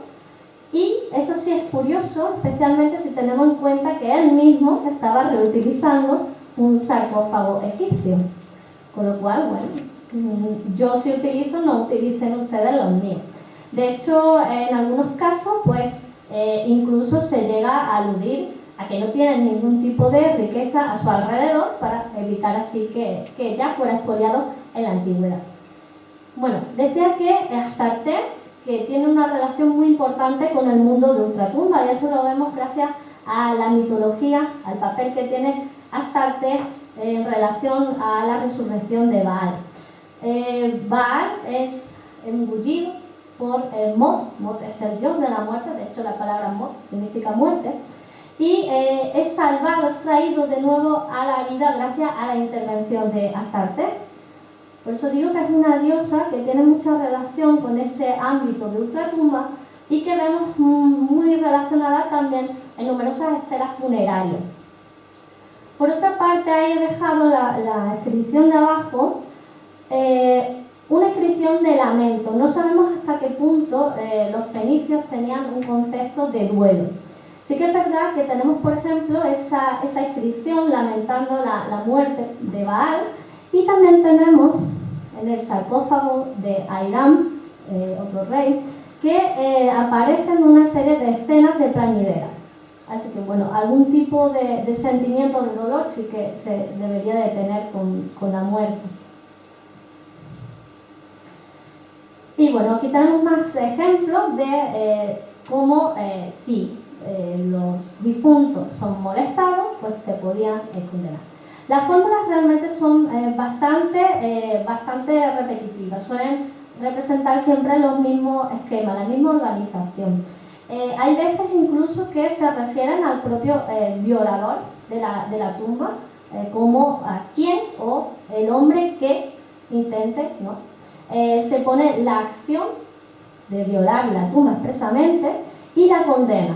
Y eso sí es curioso, especialmente si tenemos en cuenta que él mismo estaba reutilizando un sarcófago egipcio. Con lo cual, bueno, yo si utilizo, no utilicen ustedes los míos. De hecho, en algunos casos, pues incluso se llega a aludir a que no tienen ningún tipo de riqueza a su alrededor para evitar así que ya fuera expoliado en la antigüedad. Bueno, decía que Astarte, que tiene una relación muy importante con el mundo de ultratumba, y eso lo vemos gracias a la mitología, al papel que tiene Astarte en relación a la resurrección de Baal. Baal es engullido por Mot. Mot es el dios de la muerte, de hecho la palabra Mot significa muerte, y es salvado, es traído de nuevo a la vida gracias a la intervención de Astarte. Por eso digo que es una diosa que tiene mucha relación con ese ámbito de ultratumba y que vemos muy relacionada también en numerosas estelas funerarias. Por otra parte, ahí he dejado la inscripción de abajo, una inscripción de lamento. No sabemos hasta qué punto los fenicios tenían un concepto de duelo. Sí que es verdad que tenemos, por ejemplo, esa inscripción lamentando la muerte de Baal, y también tenemos en el sarcófago de Airam, otro rey, que aparecen una serie de escenas de plañidera. Así que, bueno, algún tipo de sentimiento de dolor sí que se debería de tener con la muerte. Y bueno, aquí tenemos más ejemplos de cómo si los difuntos son molestados, pues te podían condenar. Las fórmulas realmente son bastante repetitivas, suelen representar siempre los mismos esquemas, la misma organización. Hay veces incluso que se refieren al propio violador de la tumba, como a quién o el hombre que intente, ¿no? Se pone la acción de violar la tumba expresamente y la condena.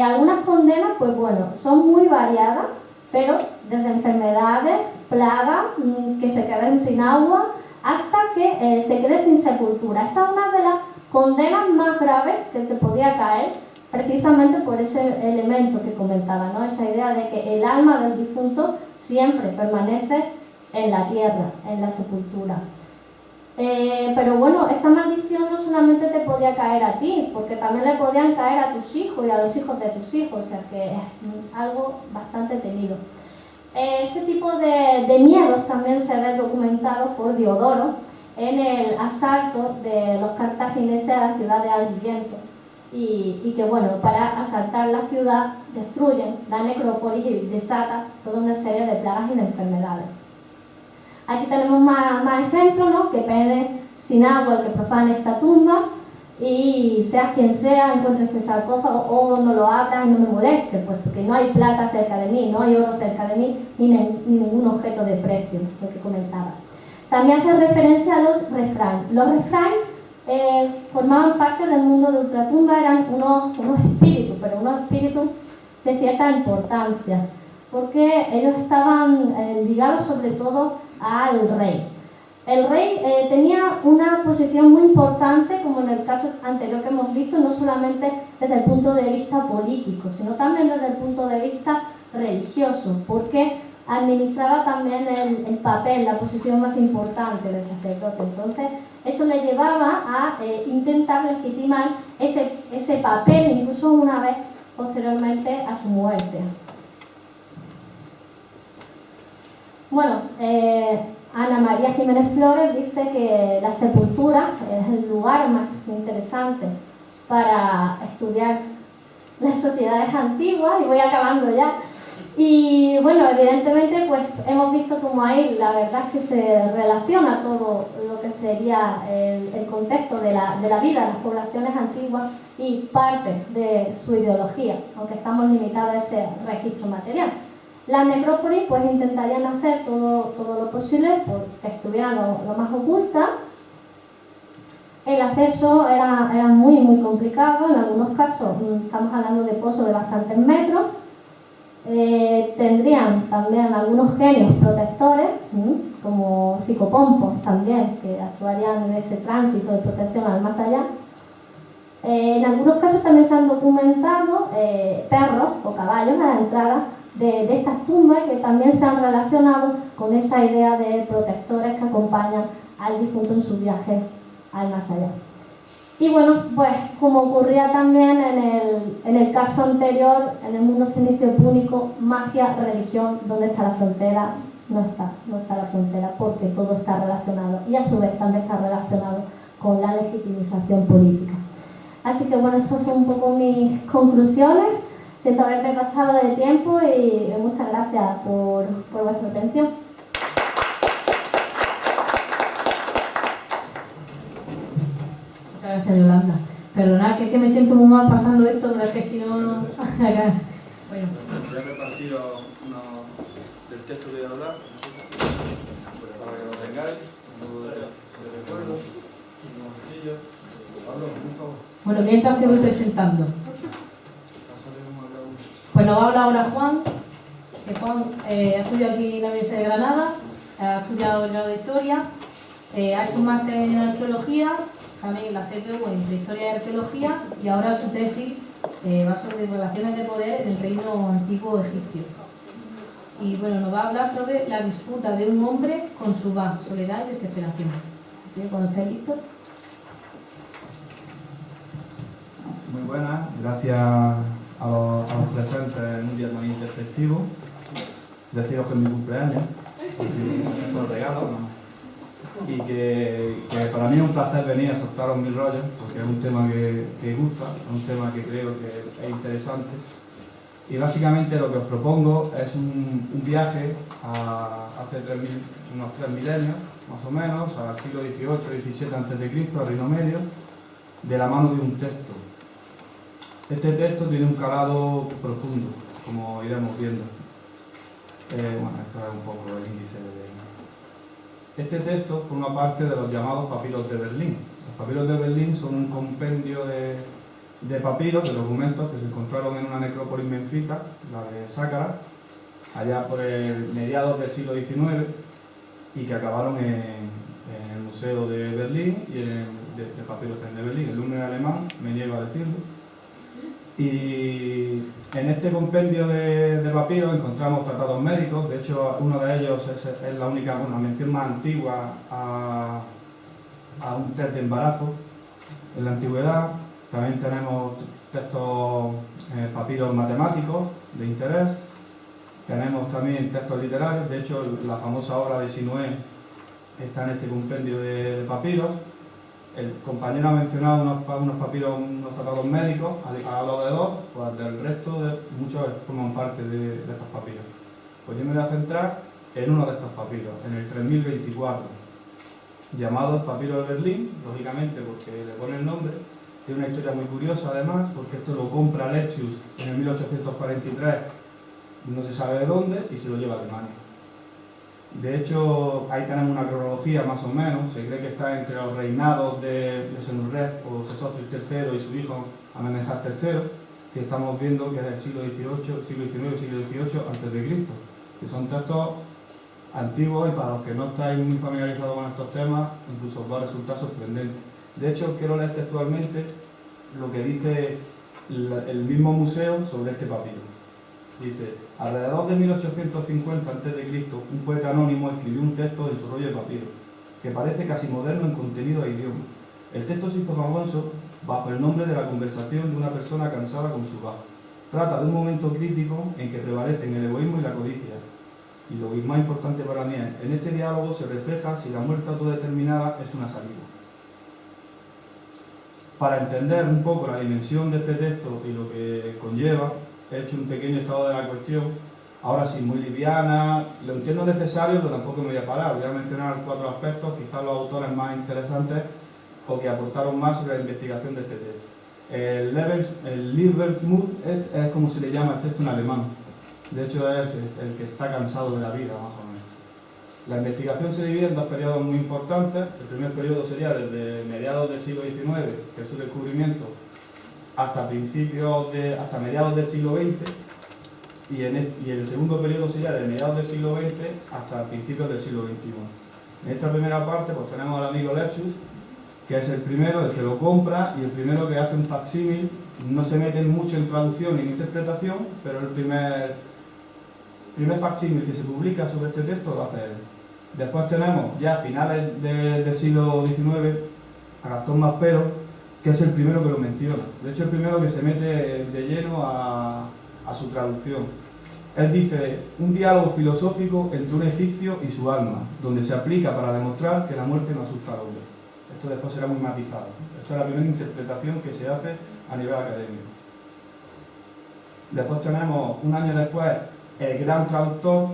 Algunas condenas, pues bueno, son muy variadas, pero desde enfermedades, plagas, que se queden sin agua, hasta que se quede sin sepultura. Esta es una de las condenas más graves que te podía caer, precisamente por ese elemento que comentaba, ¿no? Esa idea de que el alma del difunto siempre permanece en la tierra, en la sepultura. Pero bueno, esta maldición no solamente te podía caer a ti, porque también le podían caer a tus hijos y a los hijos de tus hijos, o sea que es algo bastante temido. Este tipo de miedos también se ven documentados por Diodoro en el asalto de los cartagineses a la ciudad de Agrigento, y que bueno, para asaltar la ciudad destruyen la necrópolis y desatan toda una serie de plagas y de enfermedades. Aquí tenemos más ejemplos, ¿no? Que pene sin agua el que profane esta tumba, y seas quien sea, encuentre este sarcófago o no lo abras y no me moleste, puesto que no hay plata cerca de mí, no hay oro cerca de mí, ni ningún objeto de precio, lo que comentaba. También hace referencia a los refranes. Los refranes formaban parte del mundo de ultratumba, eran unos espíritus, pero unos espíritus de cierta importancia, porque ellos estaban ligados sobre todo al rey. El rey tenía una posición muy importante, como en el caso anterior que hemos visto, no solamente desde el punto de vista político, sino también desde el punto de vista religioso, porque administraba también el papel, la posición más importante del sacerdote. Entonces, eso le llevaba a intentar legitimar ese papel, incluso una vez posteriormente a su muerte. Bueno, Ana María Jiménez Flores dice que la sepultura es el lugar más interesante para estudiar las sociedades antiguas, y voy acabando ya. Y bueno, evidentemente pues hemos visto como ahí la verdad es que se relaciona todo lo que sería el contexto de la vida de las poblaciones antiguas y parte de su ideología, aunque estamos limitados a ese registro material. Las necrópolis pues intentarían hacer todo lo posible porque estuvieran lo más ocultas. El acceso era muy complicado, en algunos casos estamos hablando de pozos de bastantes metros. Tendrían también algunos genios protectores, como psicopompos también, que actuarían en ese tránsito de protección al más allá. En algunos casos también se han documentado perros o caballos a la entrada de estas tumbas, que también se han relacionado con esa idea de protectores que acompañan al difunto en su viaje al más allá. Y bueno, pues como ocurría también en el caso anterior, en el mundo fenicio púnico, magia, religión, ¿dónde está la frontera? No está la frontera, porque todo está relacionado, y a su vez también está relacionado con la legitimización política. Así que bueno, esas son un poco mis conclusiones. Siento haberme pasado de tiempo y muchas gracias por vuestra atención. Muchas gracias, Yolanda. Perdonad que me siento muy mal pasando esto, pero es que si no... Bueno. Ya he repartido del texto que voy a hablar, para que lo tengáis, de recuerdo, unos ojillos. Pablo, por favor. Bueno, mientras te voy presentando. Pues nos va a hablar ahora Juan, que Juan ha estudiado aquí en la Universidad de Granada, ha estudiado el grado de Historia, ha hecho un máster en Arqueología, también la CPU en Prehistoria y Arqueología, y ahora su tesis va sobre relaciones de poder en el reino antiguo egipcio. Y bueno, nos va a hablar sobre la disputa de un hombre con su soledad y desesperación. Así que cuando esté listo. Muy buenas, gracias a los presentes en un día tan festivo. Deciros que es mi cumpleaños, porque estos regalos, ¿no? Y que para mí es un placer venir a soltaros mis rollos, porque es un tema que gusta, es un tema que creo que es interesante Y básicamente lo que os propongo es un viaje hace unos 3 milenios, más o menos, al siglo XVIII, XVII a.C., al Reino Medio, de la mano de un texto. Este texto tiene un calado profundo, como iremos viendo. Bueno, esto es un poco el índice de... Este texto forma parte de los llamados papiros de Berlín. Los papiros de Berlín son un compendio de papiros, de documentos que se encontraron en una necrópolis menfita, la de Sácara, allá por el mediados del siglo XIX, y que acabaron en el Museo de Berlín y en el papiros de Berlín. El uno es alemán, me niego a decirlo. Y en este compendio de papiros encontramos tratados médicos. De hecho, uno de ellos es la única mención más antigua a un test de embarazo en la antigüedad. También tenemos textos, papiros matemáticos de interés. Tenemos también textos literarios. De hecho, la famosa obra de Sinué está en este compendio de papiros. El compañero ha mencionado unos papiros, unos tratados médicos, ha hablado de dos, pues del resto muchos forman parte de estos papiros. Pues yo me voy a centrar en uno de estos papiros, en el 3024, llamado el papiro de Berlín, lógicamente porque le pone el nombre. Tiene una historia muy curiosa además, porque esto lo compra Lepsius en el 1843, no se sabe de dónde, y se lo lleva a Alemania. De hecho, ahí tenemos una cronología más o menos. Se cree que está entre los reinados de Senusret o Sesostris III y su hijo Amenemhat III, que estamos viendo que es del siglo XVIII, siglo XIX, siglo XVIII a.C., que son textos antiguos y para los que no estáis muy familiarizados con estos temas, incluso os va a resultar sorprendente. De hecho, quiero leer textualmente lo que dice el mismo museo sobre este papiro. Dice: alrededor de 1850 a.C., un poeta anónimo escribió un texto en su rollo de papiro, que parece casi moderno en contenido e idioma. El texto se hizo famoso bajo el nombre de la conversación de una persona cansada con su bajo. Trata de un momento crítico en que prevalecen el egoísmo y la codicia. Y lo más importante para mí es, en este diálogo se refleja si la muerte autodeterminada es una salida. Para entender un poco la dimensión de este texto y lo que conlleva, he hecho un pequeño estado de la cuestión, ahora sí, muy liviana, lo entiendo necesario, pero tampoco me voy a parar. Voy a mencionar 4 aspectos, quizás los autores más interesantes o que aportaron más sobre la investigación de este texto. El Lebensmut es como se le llama el texto en alemán. De hecho, es el que está cansado de la vida, más o menos. La investigación se divide en 2 periodos muy importantes. El primer periodo sería desde mediados del siglo XIX, que es su descubrimiento, hasta mediados del siglo XX, y el segundo periodo sería de mediados del siglo XX hasta principios del siglo XXI. En esta primera parte pues tenemos al amigo Lepsius, que es el primero, el que lo compra y el primero que hace un facsímil. No se mete mucho en traducción ni en interpretación, pero el primer facsímil que se publica sobre este texto lo hace él. Después tenemos ya a finales del siglo XIX a Gastón Maspero, que es el primero que lo menciona. De hecho, el primero que se mete de lleno a su traducción. Él dice: un diálogo filosófico entre un egipcio y su alma, donde se aplica para demostrar que la muerte no asusta al hombre. Esto después será muy matizado. Esta es la primera interpretación que se hace a nivel académico. Después tenemos, un año después, el gran traductor.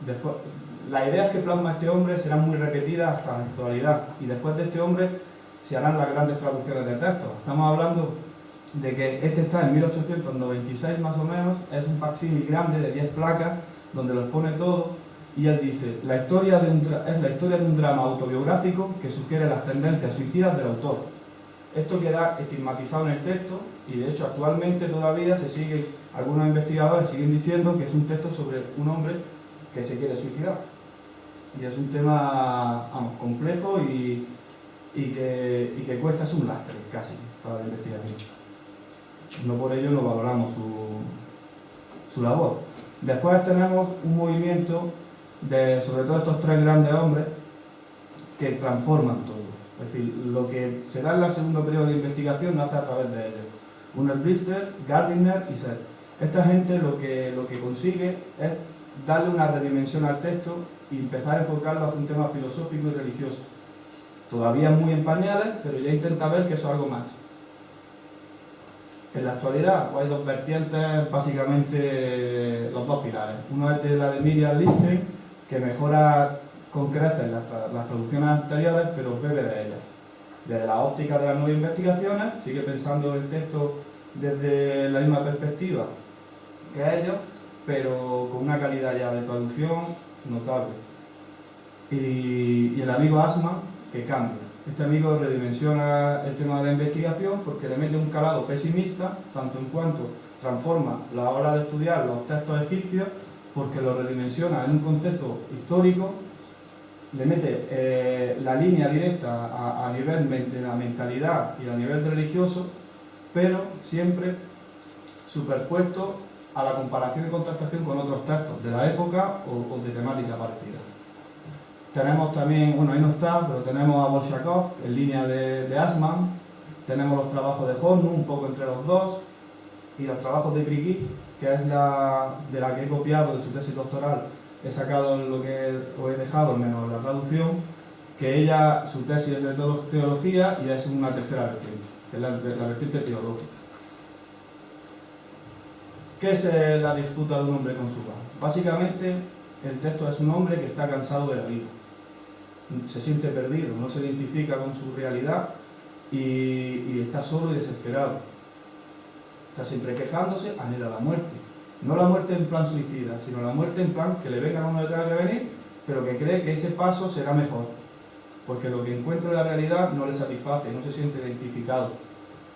Después, las ideas que plasma este hombre serán muy repetidas hasta la actualidad, y después de este hombre se harán las grandes traducciones de textos. Estamos hablando de que este está en 1896 más o menos, es un facsímil grande de 10 placas, donde los pone todo, y él dice: es la historia de un drama autobiográfico que sugiere las tendencias suicidas del autor. Esto queda estigmatizado en el texto, y de hecho actualmente todavía algunos investigadores siguen diciendo que es un texto sobre un hombre que se quiere suicidar. Y es un tema complejo y que cuesta, es un lastre casi para la investigación. No por ello no valoramos su labor. Después tenemos un movimiento sobre todo estos 3 grandes hombres que transforman todo. Es decir, lo que se da en el segundo periodo de investigación lo hace a través de ellos. Uno es Brister, Gardiner y Seth. Esta gente lo que consigue es darle una redimensión al texto y empezar a enfocarlo hacia un tema filosófico y religioso. Todavía muy en pañales, pero ya intenta ver que eso es algo más. En la actualidad pues hay dos vertientes, básicamente los dos pilares. Uno es de la de Miriam Lindstrom, que mejora con creces las traducciones anteriores, pero bebe de ellas. Desde la óptica de las nuevas investigaciones, sigue pensando el texto desde la misma perspectiva que ellos, pero con una calidad ya de traducción notable. Y el amigo Assmann, que cambia. Este amigo redimensiona el tema de la investigación porque le mete un calado pesimista, tanto en cuanto transforma la hora de estudiar los textos egipcios, porque lo redimensiona en un contexto histórico, le mete la línea directa a nivel de la mentalidad y a nivel religioso, pero siempre superpuesto a la comparación y contrastación con otros textos de la época o de temática parecida. Tenemos también, bueno, ahí no está, pero tenemos a Bolshakov en línea de Assmann, tenemos los trabajos de Hornung, un poco entre los dos, y los trabajos de Brigitte, que es de la que he copiado de su tesis doctoral, he sacado lo que os he dejado, al menos la traducción, que ella, su tesis es de teología y es una tercera vertiente, que es la vertiente teológica. ¿Qué es la disputa de un hombre con su paz? Básicamente, el texto es un hombre que está cansado de la vida. Se siente perdido, no se identifica con su realidad y está solo y desesperado. Está siempre quejándose, anhela la muerte. No la muerte en plan suicida, sino la muerte en plan que le venga cuando le tenga que venir, pero que cree que ese paso será mejor. Porque lo que encuentra en la realidad no le satisface, no se siente identificado.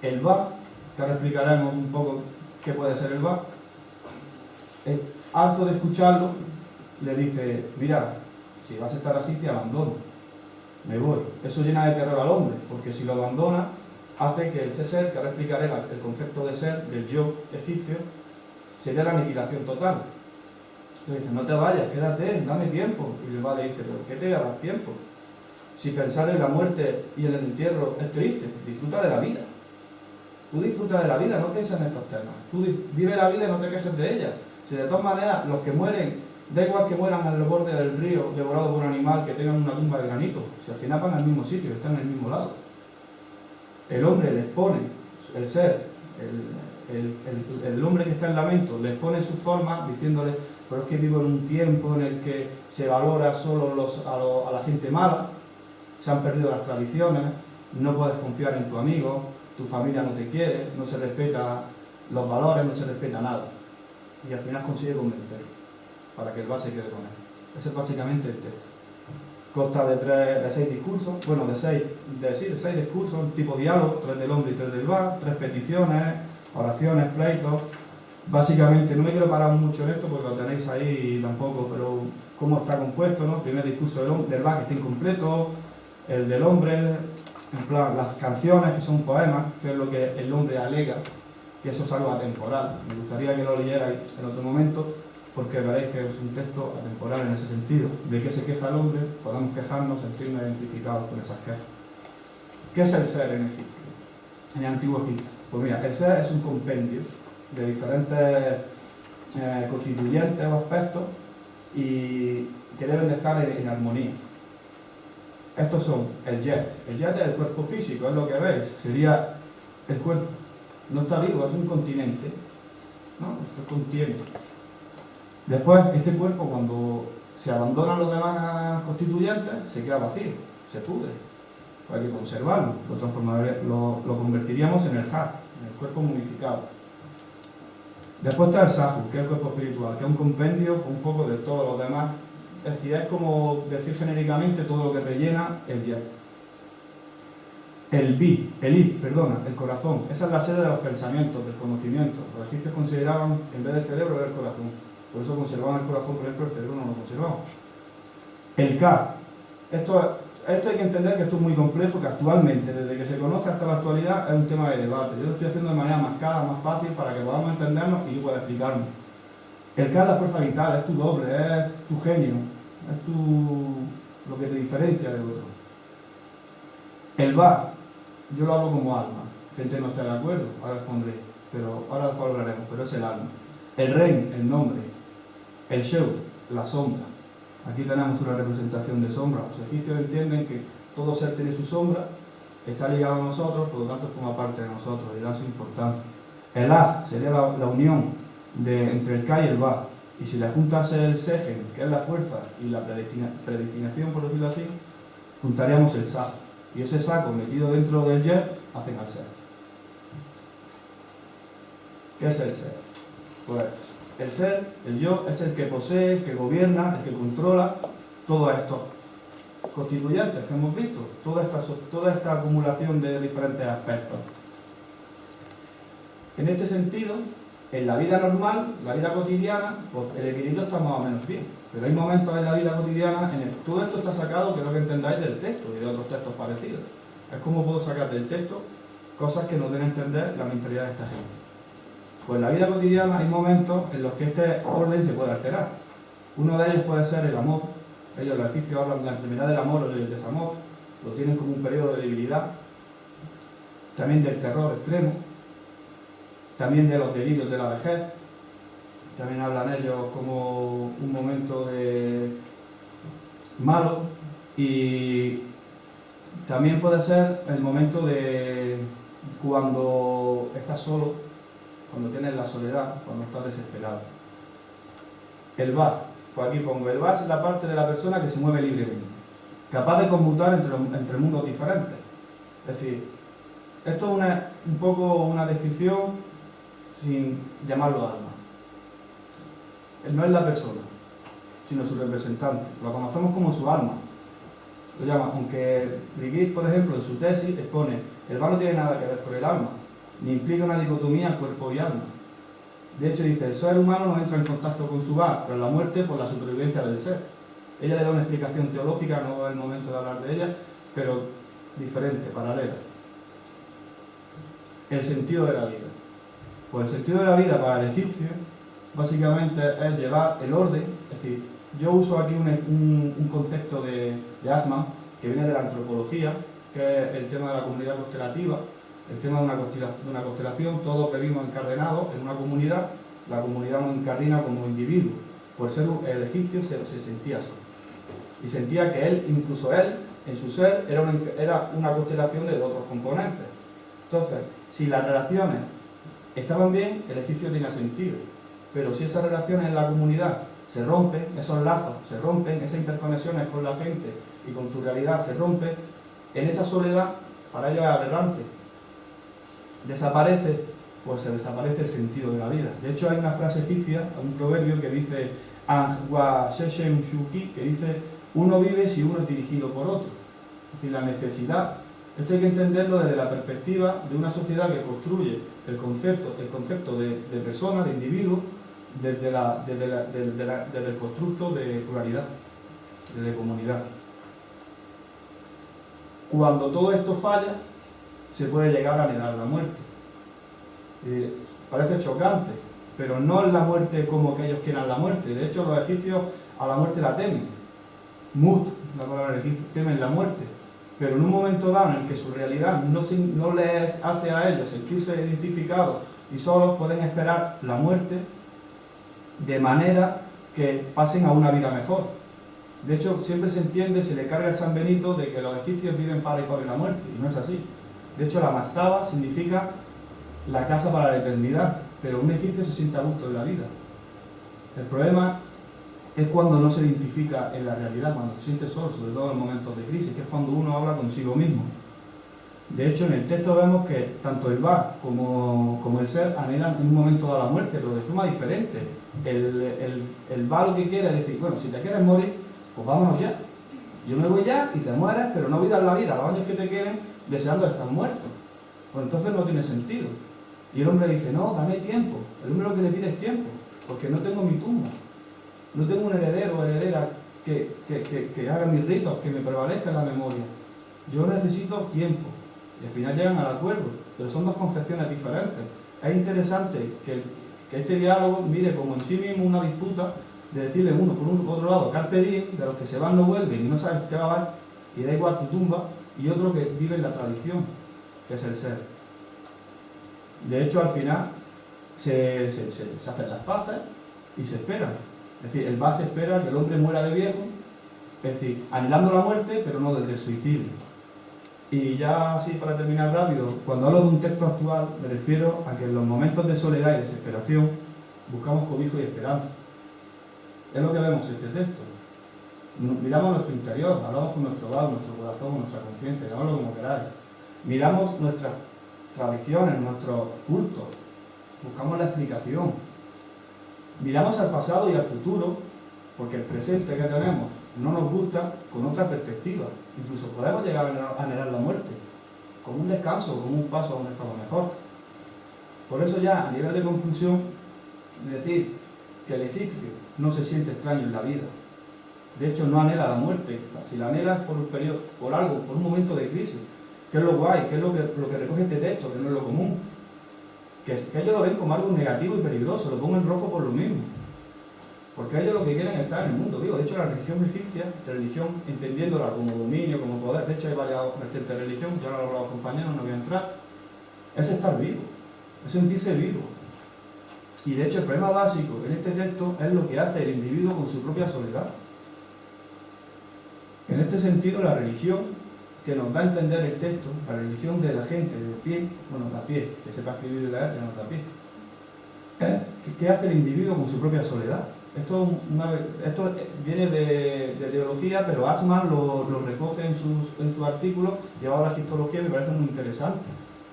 El va, que ahora explicaremos un poco qué puede ser el va, harto de escucharlo, le dice, mira, si vas a estar así te abandono, me voy. Eso llena de terror al hombre, porque si lo abandona, hace que el ser, que ahora explicaré el concepto de ser, del yo egipcio, sería la aniquilación total. Entonces dice, no te vayas, quédate, dame tiempo. Y el va le dice, pero ¿qué te voy a dar tiempo? Si pensar en la muerte y en el entierro es triste, disfruta de la vida. Tú disfruta de la vida, no piensas en estos temas. Tú vive la vida y no te quejes de ella. Si de todas maneras los que mueren, da igual que mueran al borde del río, devorados por un animal, que tengan una tumba de granito, si al final van al mismo sitio, están en el mismo lado. El hombre les pone, el ser, el hombre que está en lamento, les pone su forma diciéndole, pero es que vivo en un tiempo en el que se valora solo a la gente mala, se han perdido las tradiciones, no puedes confiar en tu amigo, tu familia no te quiere, no se respeta los valores, no se respeta nada. Y al final consigue convencerlo para que el va se quede con él. Ese es básicamente el texto. Consta de 6 discursos, bueno, de seis discursos, tipo diálogo, 3 del hombre y 3 del va, 3 peticiones, oraciones, pleitos. Básicamente, no me quiero parar mucho en esto porque lo tenéis ahí tampoco, pero cómo está compuesto, ¿no? El primer discurso del va que está incompleto, el del hombre, en plan, las canciones que son poemas, que es lo que el hombre alega, que eso es algo atemporal. Me gustaría que lo leyerais en otro momento, porque veréis que es un texto atemporal en ese sentido. ¿De qué se queja el hombre? Podemos quejarnos, sentirnos identificados con esas quejas. ¿Qué es el ser en Egipto? En el antiguo Egipto. Pues mira, el ser es un compendio de diferentes constituyentes o aspectos y que deben de estar en armonía. Estos son el jet. El jet es el cuerpo físico, es lo que veis. Sería el cuerpo. No está vivo, es un continente. ¿No? Esto contiene. Después, este cuerpo, cuando se abandonan los demás constituyentes, se queda vacío, se pudre. Pues hay que conservarlo. Lo convertiríamos en el Har, en el cuerpo momificado. Después está el Sahu, que es el cuerpo espiritual, que es un compendio con un poco de todos los demás. Es decir, es como decir genéricamente todo lo que rellena el Yet. El corazón. Esa es la sede de los pensamientos, del conocimiento. Los egipcios consideraban, en vez del cerebro, era el corazón. Por eso conservaban el corazón, por ejemplo, el cerebro no lo conservaban. El Ka. Esto hay que entender que esto es muy complejo, que actualmente, desde que se conoce hasta la actualidad, es un tema de debate. Yo lo estoy haciendo de manera más clara, más fácil, para que podamos entendernos y yo pueda explicarme. El Ka es la fuerza vital, es tu doble, es tu genio, es lo que te diferencia del otro. El Ba, yo lo hablo como alma. Gente no está de acuerdo, ahora expondré, pero ahora después hablaremos, pero es el alma. El Ren, el nombre. El Sheu, la sombra. Aquí tenemos una representación de sombra. Los egipcios entienden que todo ser tiene su sombra, está ligado a nosotros, por lo tanto forma parte de nosotros y da su importancia. El Aj sería la unión entre el Ka y el Ba. Y si le juntas el Segen, que es la fuerza, y la predestinación, por decirlo así, juntaríamos el Sa. Y ese Sa metido dentro del Yer hacen al Ser. ¿Qué es el Ser? Pues el Ser, el Yo, es el que posee, el que gobierna, el que controla todos estos constituyentes que hemos visto, toda esta acumulación de diferentes aspectos. En este sentido, en la vida normal, la vida cotidiana, pues el equilibrio está más o menos bien. Pero hay momentos en la vida cotidiana en el que todo esto está sacado, creo que entendáis, del texto y de otros textos parecidos. Es como puedo sacar del texto cosas que nos den a entender la mentalidad de esta gente. Pues en la vida cotidiana hay momentos en los que este orden se puede alterar. Uno de ellos puede ser el amor. Ellos, los egipcios, hablan de la enfermedad del amor o del desamor. Lo tienen como un periodo de debilidad. También del terror extremo. También de los delirios de la vejez. También hablan ellos como un momento de malo. Y también puede ser el momento de cuando estás solo, cuando tienes la soledad, cuando estás desesperado. El Ba, pues aquí pongo, el Ba es la parte de la persona que se mueve libremente, capaz de conmutar entre mundos diferentes. Es decir, esto es un poco una descripción sin llamarlo alma. Él no es la persona, sino su representante. Lo conocemos como su alma. Lo llama, aunque Brigitte, por ejemplo, en su tesis expone, el Ba no tiene nada que ver con el alma, ni implica una dicotomía cuerpo y alma. De hecho, dice, el ser humano no entra en contacto con su Ba, tras la muerte por la supervivencia del ser. Ella le da una explicación teológica, no es el momento de hablar de ella, pero diferente, paralela. El sentido de la vida. Pues el sentido de la vida para el egipcio, básicamente es llevar el orden, es decir, yo uso aquí un concepto de Asman, que viene de la antropología, que es el tema de la comunidad constelativa, el tema de una constelación, todos vivimos encadenados en una comunidad, la comunidad nos encardina como individuo. Por ser el egipcio se sentía así. Y sentía que él, incluso él, en su ser, era una constelación de otros componentes. Entonces, si las relaciones estaban bien, el egipcio tenía sentido. Pero si esas relaciones en la comunidad se rompen, esos lazos se rompen, esas interconexiones con la gente y con tu realidad se rompen, en esa soledad, para ellos es aberrante. Desaparece, pues se desaparece el sentido de la vida. De hecho, hay una frase egipcia, un proverbio que dice que dice, uno vive si uno es dirigido por otro. Es decir, la necesidad. Esto hay que entenderlo desde la perspectiva de una sociedad que construye el concepto de persona, de individuo, desde el constructo de pluralidad, de comunidad. Cuando todo esto falla, se puede llegar a negar la muerte. Parece chocante, pero no es la muerte como que ellos quieran la muerte. De hecho, los egipcios a la muerte la temen. Mut, la palabra egipcia, temen la muerte. Pero en un momento dado en el que su realidad no les hace a ellos sentirse identificados y solos, pueden esperar la muerte de manera que pasen a una vida mejor. De hecho, siempre se entiende, se le carga el San Benito de que los egipcios viven para y por la muerte, y no es así. De hecho, la mastaba significa la casa para la eternidad, pero un egipcio se siente a gusto en la vida. El problema es cuando no se identifica en la realidad, cuando se siente solo, sobre todo en momentos de crisis, que es cuando uno habla consigo mismo. De hecho, en el texto vemos que tanto el Ba como el ser anhelan en un momento dado la muerte, pero de forma diferente. El Ba lo que quiere es decir, bueno, si te quieres morir, pues vámonos ya. Yo me voy ya y te mueres, pero no vivas la vida, los años que te queden, deseando estar muerto. Pues entonces no tiene sentido. Y el hombre dice, no, dame tiempo. El hombre lo que le pide es tiempo, porque no tengo mi tumba. No tengo un heredero o heredera que haga mis ritos, que me prevalezca en la memoria. Yo necesito tiempo. Y al final llegan al acuerdo, pero son dos concepciones diferentes. Es interesante que este diálogo mire como en sí mismo una disputa de decirle uno por otro lado, carpe diem, de los que se van no vuelven y no sabes qué va a haber, y da igual tu tumba, y otro que vive en la tradición, que es el ser. De hecho, al final se hacen las paces y se esperan. Es decir, el Ba se espera que el hombre muera de viejo, es decir, anhelando la muerte, pero no desde el suicidio. Y ya así para terminar rápido, cuando hablo de un texto actual me refiero a que en los momentos de soledad y desesperación buscamos cobijo y esperanza. Es lo que vemos en este texto. Miramos nuestro interior, hablamos con nuestro alma, nuestro corazón, nuestra conciencia, llamadlo como queráis. Miramos nuestras tradiciones, nuestros cultos, buscamos la explicación. Miramos al pasado y al futuro, porque el presente que tenemos no nos gusta con otra perspectiva. Incluso podemos llegar a anhelar la muerte, como un descanso, como un paso a un estado mejor. Por eso ya, a nivel de conclusión, decir que el egipcio no se siente extraño en la vida. De hecho, no anhela la muerte. Si la anhela es por un periodo, por algo, por un momento de crisis. ¿Qué es lo guay? ¿Qué es lo que recoge este texto? Que no es lo común. Que ellos lo ven como algo negativo y peligroso, lo pongo en rojo por lo mismo. Porque ellos lo que quieren es estar en el mundo. Digo, de hecho, la religión egipcia, religión entendiéndola como dominio, como poder, de hecho hay varias vertientes de religión, ya lo han hablado los compañeros, no voy a entrar, es estar vivo, es sentirse vivo. Y de hecho el problema básico en este texto es lo que hace el individuo con su propia soledad. En este sentido, la religión que nos da a entender el texto, la religión de la gente de pie, bueno, de a pie, que sepa escribir y leer, ya no da a pie, ¿qué hace el individuo con su propia soledad? Esto viene de teología, pero Asman lo recoge en sus artículos, llevado a la egiptología, y me parece muy interesante.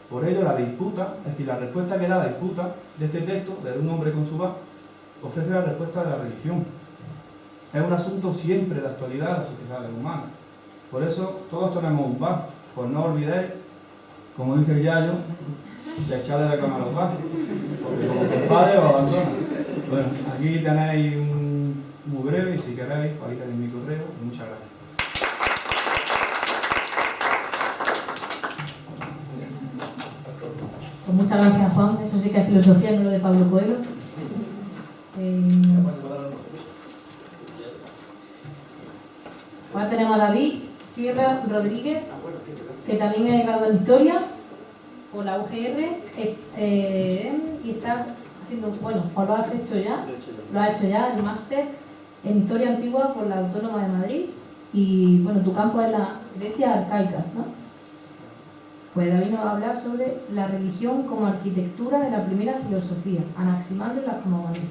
Por ello, la disputa, es decir, la respuesta que da la disputa de este texto, de un hombre con su bar, ofrece la respuesta de la religión. Es un asunto siempre de actualidad de las sociedades humanas. Por eso, todos tenemos un bar. Pues no olvidéis, como dice el Yayo, de echarle la cama a los bares, porque como se enfade o abandona. Bueno, aquí tenéis un muy breve, y si queréis, ahí tenéis mi correo. Muchas gracias. Pues muchas gracias, Juan. Eso sí que es filosofía, no lo de Pablo Coelho. Ahora tenemos a David Sierra Rodríguez, que también es graduado en Historia por la UGR y está haciendo, bueno, o lo has hecho ya, lo has hecho ya, el máster en Historia Antigua por la Autónoma de Madrid, y bueno, tu campo es la Grecia arcaica, ¿no? Pues David nos va a hablar sobre la religión como arquitectura de la primera filosofía, Anaximandro y las cosmogonías.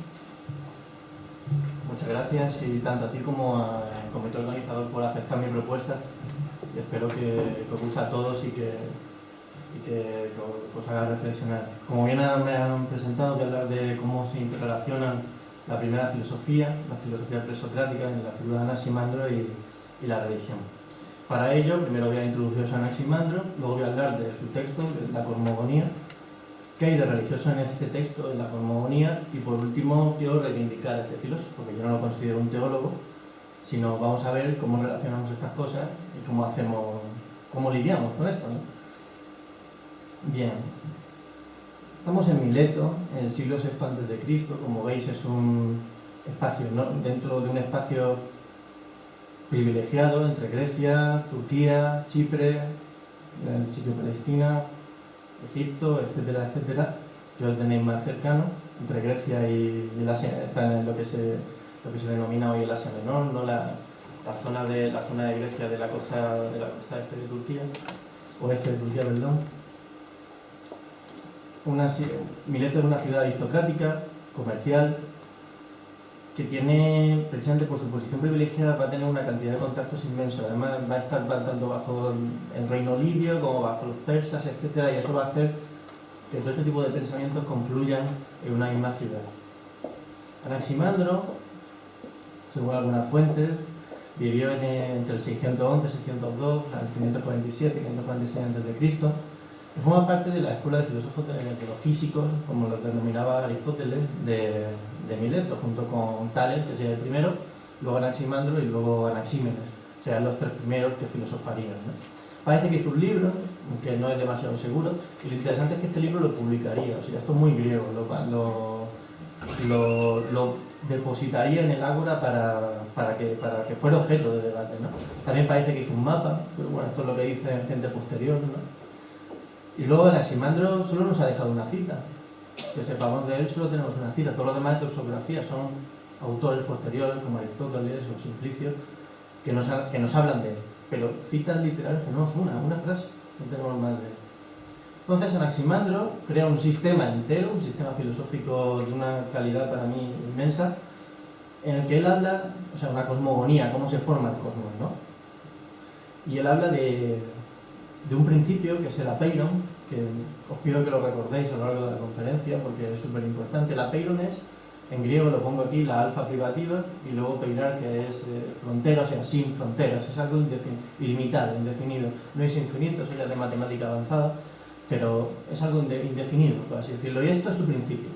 Muchas gracias, y tanto a ti como al comité organizador por aceptar mi propuesta. Y espero que os guste a todos y que os haga reflexionar. Como bien me han presentado, voy a hablar de cómo se interrelacionan la primera filosofía, la filosofía presocrática, en la figura de Anaximandro y la religión. Para ello, primero voy a introduciros a Anaximandro, luego voy a hablar de su texto, que es la Cosmogonía, qué hay de religioso en este texto, en la Cosmogonía, y por último quiero reivindicar a este filósofo, que yo no lo considero un teólogo, sino vamos a ver cómo relacionamos estas cosas y cómo lidiamos con esto, ¿no? Bien, estamos en Mileto, en el siglo VI a.C., como veis es un espacio, ¿no?, dentro de un espacio privilegiado entre Grecia, Turquía, Chipre, el sitio de Palestina, Egipto, etcétera, etcétera, que os tenéis más cercano, entre Grecia y el Asia, está en lo que se denomina hoy el Asia Menor, ¿no? la zona de Grecia de la costa este de Turquía, oeste de Turquía, perdón. Mileto es una ciudad aristocrática, comercial, que tiene, precisamente por su posición privilegiada, va a tener una cantidad de contactos inmensos. Además va a estar tanto bajo el reino libio como bajo los persas, etcétera, y eso va a hacer que todo este tipo de pensamientos confluyan en una misma ciudad. Anaximandro, según algunas fuentes, vivió entre el 611 y 602, al 547 y 546 a.C., y forma parte de la escuela de filósofos de los físicos, como lo denominaba Aristóteles, de Mileto, junto con Tales, que sería el primero, luego Anaximandro y luego Anaxímenes, serán los tres primeros que filosofarían, ¿no? Parece que hizo un libro, que no es demasiado seguro, y lo interesante es que este libro lo publicaría, o sea, esto es muy griego, lo depositaría en el ágora para que fuera objeto de debate, ¿no? También parece que hizo un mapa, pero bueno, esto es lo que dice gente posterior, ¿no? Y luego Anaximandro solo nos ha dejado una cita. Que sepamos de él, solo tenemos una cita. Todos los demás de teosografía son autores posteriores, como Aristóteles o Simplicio, que nos hablan de él. pero citas literales que no es una frase, no tenemos más de él. Entonces Anaximandro crea un sistema entero, un sistema filosófico de una calidad para mí inmensa, en el que él habla, o sea, una cosmogonía, cómo se forma el cosmos, ¿no? Y él habla de un principio que es el apeiron, que os pido que lo recordéis a lo largo de la conferencia porque es súper importante. El apeiron es, en griego lo pongo aquí, la alfa privativa, y luego peirar, que es frontera, o sea, sin fronteras, es algo ilimitado, indefinido. No es infinito, eso ya es de matemática avanzada, pero es algo indefinido, por así decirlo, y esto es su principio.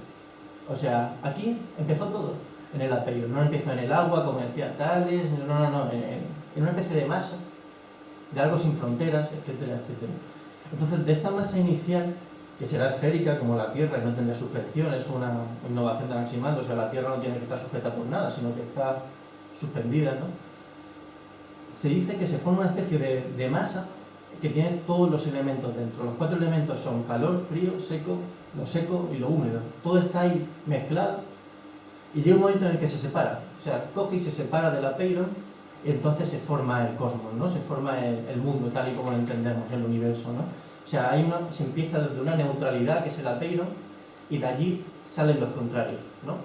O sea, aquí empezó todo, en el apeiron, no empezó en el agua, como decía Tales, no, en una especie de masa, de algo sin fronteras, etcétera, etcétera. Entonces, de esta masa inicial, que será esférica como la Tierra y no tendrá suspensión, es una innovación de Anaximandro, o sea, la Tierra no tiene que estar sujeta por nada, sino que está suspendida, ¿no? Se dice que se forma una especie de masa que tiene todos los elementos dentro. Los 4 elementos son calor, frío, seco, lo seco y lo húmedo. Todo está ahí mezclado y llega un momento en el que se separa. O sea, coge y se separa del apeiron y entonces se forma el cosmos, ¿no? Se forma el mundo tal y como lo entendemos, el universo, ¿no? O sea, se empieza desde una neutralidad que es el apeiron y de allí salen los contrarios, ¿no?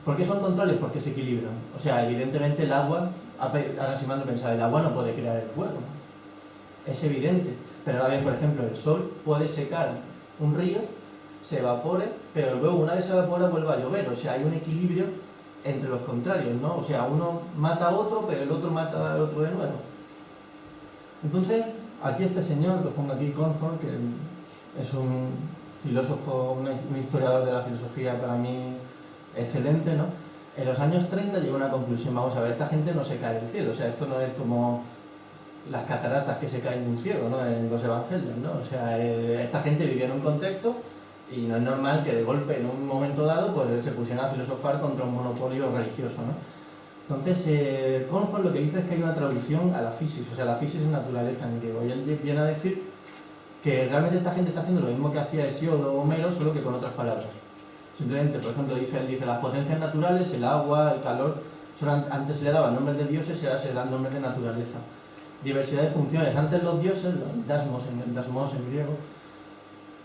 ¿Por qué son contrarios? Porque se equilibran. O sea, evidentemente el agua, Anaximandro pensaba, el agua no puede crear el fuego, ¿no? Es evidente, pero ahora bien, por ejemplo, el sol puede secar un río, se evapore, pero luego una vez se evapora vuelve a llover, o sea, hay un equilibrio entre los contrarios, ¿no? O sea, uno mata a otro, pero el otro mata al otro de nuevo. Entonces, aquí este señor, que os pongo aquí, Cornforth, que es un filósofo, un historiador de la filosofía para mí excelente, ¿no? En los años 30 llegó a una conclusión, vamos a ver, esta gente no se cae del cielo, o sea, esto no es como las cataratas que se caen de un cielo, ¿no? En los evangelios, ¿no? O sea, esta gente vivía en un contexto y no es normal que de golpe en un momento dado pues se pusieran a filosofar contra un monopolio religioso, ¿no? Entonces, Cornforth lo que dice es que hay una traducción a la physis, o sea, la physis es naturaleza en griego, y él viene a decir que realmente esta gente está haciendo lo mismo que hacía Hesíodo o Homero, solo que con otras palabras. Simplemente, por ejemplo, él dice las potencias naturales, el agua, el calor, antes se le daban nombres de dioses y ahora se le dan nombres de naturaleza. Diversidad de funciones. Antes los dioses, dasmos en griego,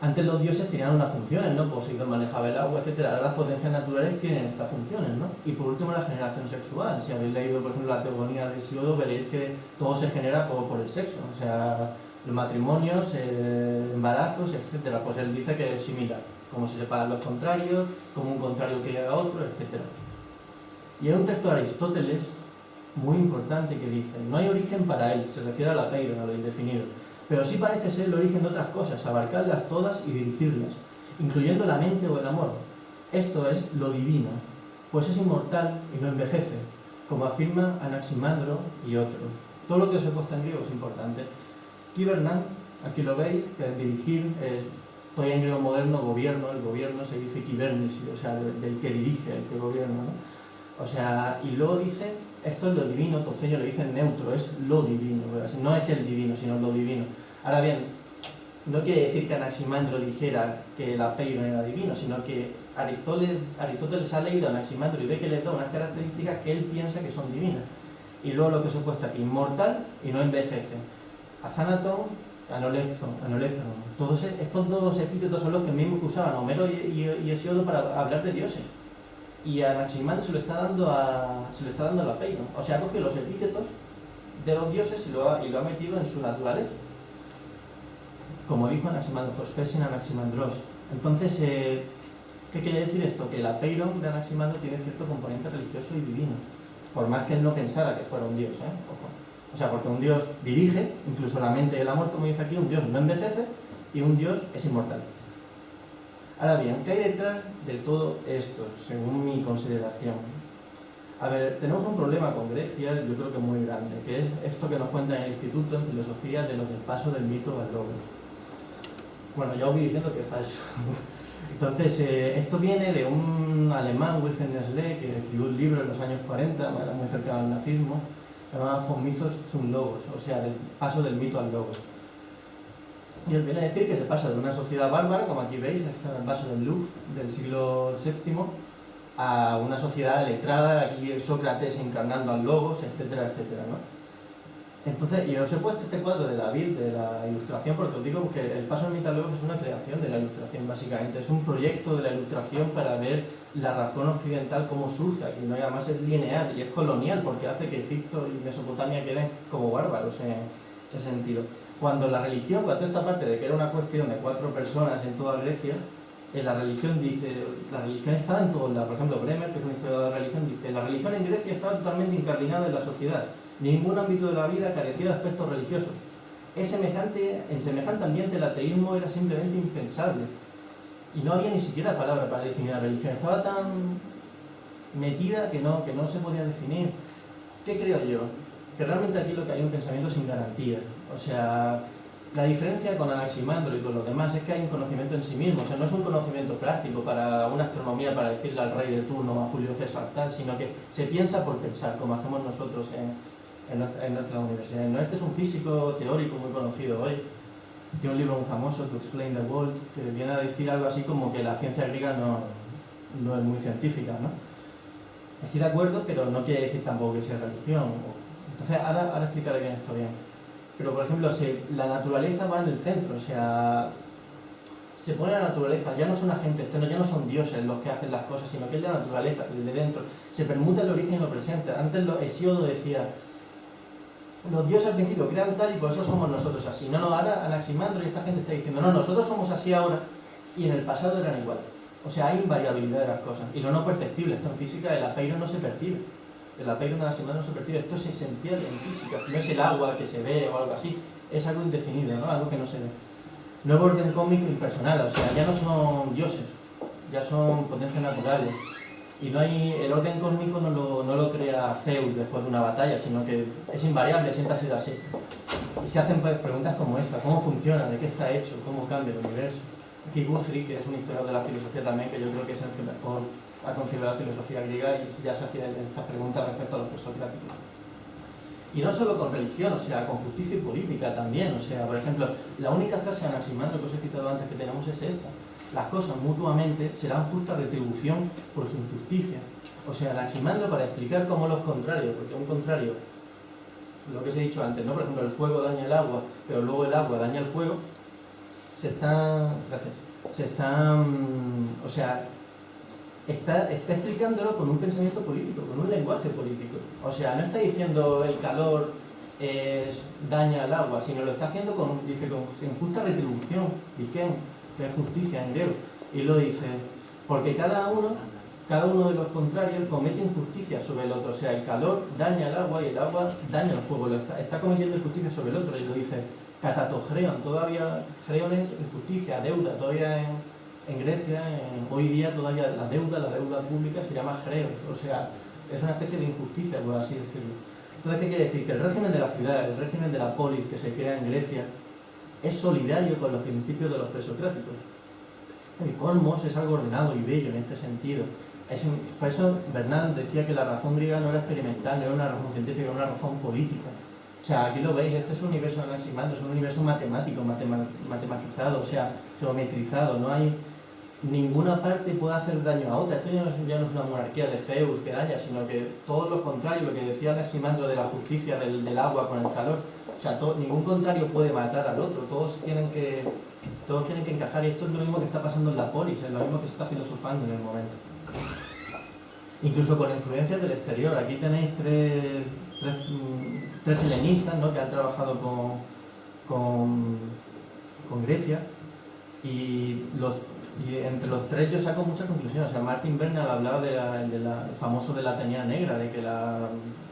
antes los dioses tenían unas funciones, ¿no? Poseidón manejaba el agua, etc. Ahora las potencias naturales tienen estas funciones, ¿no? Y por último la generación sexual. Si habéis leído, por ejemplo, la teogonía de Hesíodo, veréis que todo se genera por el sexo. O sea, los matrimonios, embarazos, etc. Pues él dice que es similar. Cómo se separan los contrarios, cómo un contrario quiere a otro, etc. Y hay un texto de Aristóteles muy importante que dice: no hay origen para él, se refiere al apeiron, a lo indefinido, pero sí parece ser el origen de otras cosas, abarcarlas todas y dirigirlas, incluyendo la mente o el amor. Esto es lo divino, pues es inmortal y no envejece, como afirma Anaximandro y otros. Todo lo que os he puesto en griego es importante. Kibernan, aquí lo veis, que dirigir es, estoy en griego moderno, gobierno, el gobierno se dice kibernis, o sea, del que dirige, el que gobierna, ¿no? O sea, y luego dice, esto es lo divino, entonces ellos le dicen neutro, es lo divino, no es el divino, sino lo divino. Ahora bien, no quiere decir que Anaximandro dijera que el apeiron era divino, sino que Aristóteles ha leído a Anaximandro y ve que le da unas características que él piensa que son divinas. Y luego lo que os he puesto aquí, inmortal y no envejece. Athanaton, anolézono. Todos estos dos epítetos son los que mismos que usaban Homero y Hesíodo para hablar de dioses. Y a Anaximandro se lo está dando al apeiron. O sea, ha cogido los epítetos de los dioses y lo ha metido en su naturaleza. Como dijo Anaximandro, prospesin Anaximandros. Entonces, ¿qué quiere decir esto? Que el apeiron de Anaximandro tiene cierto componente religioso y divino. Por más que él no pensara que fuera un dios, Ojo. O sea, porque un dios dirige, incluso la mente y el amor, como dice aquí, un dios no envejece y un dios es inmortal. Ahora bien, ¿qué hay detrás de todo esto, según mi consideración? A ver, tenemos un problema con Grecia, yo creo que muy grande, que es esto que nos cuenta en el Instituto en Filosofía de lo del paso del mito al logos. Bueno, ya os voy diciendo que es falso. Entonces, esto viene de un alemán, Wilhelm Nestlé, que escribió un libro en los años 40, era muy cercano al nazismo, llamado Vom Mythos zum Logos, o sea, del paso del mito al logos. Y él viene a decir que se pasa de una sociedad bárbara, como aquí veis, es el vaso del Louvre del siglo VII, a una sociedad letrada, aquí Sócrates encarnando al logos, etcétera, etcétera, ¿no? Entonces, y os he puesto este cuadro de David, de la ilustración, porque os digo que el paso ermitaluegos es una creación de la ilustración, básicamente. Es un proyecto de la ilustración para ver la razón occidental cómo surge aquí, ¿no? Y además es lineal y es colonial, porque hace que Egipto y Mesopotamia queden como bárbaros en ese sentido. Cuando la religión, cuando esta parte de que era una cuestión de 4 personas en toda Grecia, la religión dice, la religión estaba en todos lados. Por ejemplo, Bremer, que es un historiador de la religión, dice, la religión en Grecia estaba totalmente incardinada en la sociedad. Ningún ámbito de la vida carecía de aspectos religiosos. En semejante ambiente el ateísmo era simplemente impensable. Y no había ni siquiera palabra para definir la religión. Estaba tan metida que no se podía definir. ¿Qué creo yo? Que realmente aquí lo que hay es un pensamiento sin garantía. O sea, la diferencia con Anaximandro y con los demás es que hay un conocimiento en sí mismo. O sea, no es un conocimiento práctico para una astronomía, para decirle al rey de turno, a Julio César tal, sino que se piensa por pensar, como hacemos nosotros en nuestra universidad. No, este es un físico teórico muy conocido hoy. Tiene un libro muy famoso, To Explain the World, que viene a decir algo así como que la ciencia griega no es muy científica, ¿no? Estoy de acuerdo, pero no quiere decir tampoco que sea religión. Entonces, ahora explicaré bien esto bien. Pero, por ejemplo, la naturaleza va en el centro, o sea, se pone la naturaleza, ya no son agentes externos, ya no son dioses los que hacen las cosas, sino que es la naturaleza, el de dentro. Se permuta el origen y lo presente. Antes Hesíodo decía, los dioses al principio crean tal y por eso somos nosotros así. No, ahora Anaximandro y esta gente está diciendo, no, nosotros somos así ahora y en el pasado eran igual. O sea, hay invariabilidad de las cosas. Y lo no perceptible, esto en física, el apeiro no se percibe. El apeiro de Anaximandro no se percibe. Esto es esencial en física. No es el agua que se ve o algo así. Es algo indefinido, ¿no? Algo que no se ve. Nuevo orden cósmico impersonal. O sea, ya no son dioses. Ya son potencias naturales. Y no hay, el orden cósmico no lo crea Zeus después de una batalla, sino que es invariable, siempre ha sido así. Y se hacen preguntas como esta, ¿cómo funciona? ¿De qué está hecho? ¿Cómo cambia el universo? Aquí Guthrie, que es un historiador de la filosofía también, que yo creo que es el que mejor ha concebido la filosofía griega y ya se hacía estas preguntas respecto a los presocráticos. Y no solo con religión, o sea, con justicia y política también. O sea, por ejemplo, la única frase de Anaximandro que os he citado antes que tenemos es esta. Las cosas mutuamente serán justa retribución por su injusticia. O sea, Anaximandro para explicar cómo los contrarios, porque un contrario, lo que os he dicho antes, ¿no? Por ejemplo, el fuego daña el agua, pero luego el agua daña el fuego, está explicándolo con un pensamiento político, con un lenguaje político. O sea, no está diciendo el calor daña el agua, sino lo está haciendo con injusta retribución, diken, que es justicia en griego. Y lo dice, porque cada uno de los contrarios comete injusticia sobre el otro. O sea, el calor daña el agua y el agua daña el fuego. Está cometiendo injusticia sobre el otro. Y lo dice, catatogreon, todavía greon es injusticia, deuda, todavía en Grecia, hoy día todavía la deuda pública se llama greos. O sea, es una especie de injusticia, por así decirlo. Entonces, ¿qué quiere decir? Que el régimen de la ciudad, el régimen de la polis que se crea en Grecia, es solidario con los principios de los presocráticos. El cosmos es algo ordenado y bello en este sentido. Por eso Bernal decía que la razón griega no era experimental, no era una razón científica, era una razón política. O sea, aquí lo veis, este es un universo de Anaximandro, es un universo matemático, matematizado, o sea, geometrizado. No hay ninguna parte puede hacer daño a otra. Esto ya no es una monarquía de Zeus que daña, sino que todo lo contrario, lo que decía Anaximandro de la justicia del agua con el calor. O sea, ningún contrario puede matar al otro, todos tienen que encajar, y esto es lo mismo que está pasando en la polis, es lo mismo que se está filosofando en el momento. Incluso con influencias del exterior. Aquí tenéis tres helenistas, ¿no?, que han trabajado con Grecia, y entre los tres yo saco muchas conclusiones. O sea, Martin Bernal hablaba del famoso de la Atenea Negra, de que la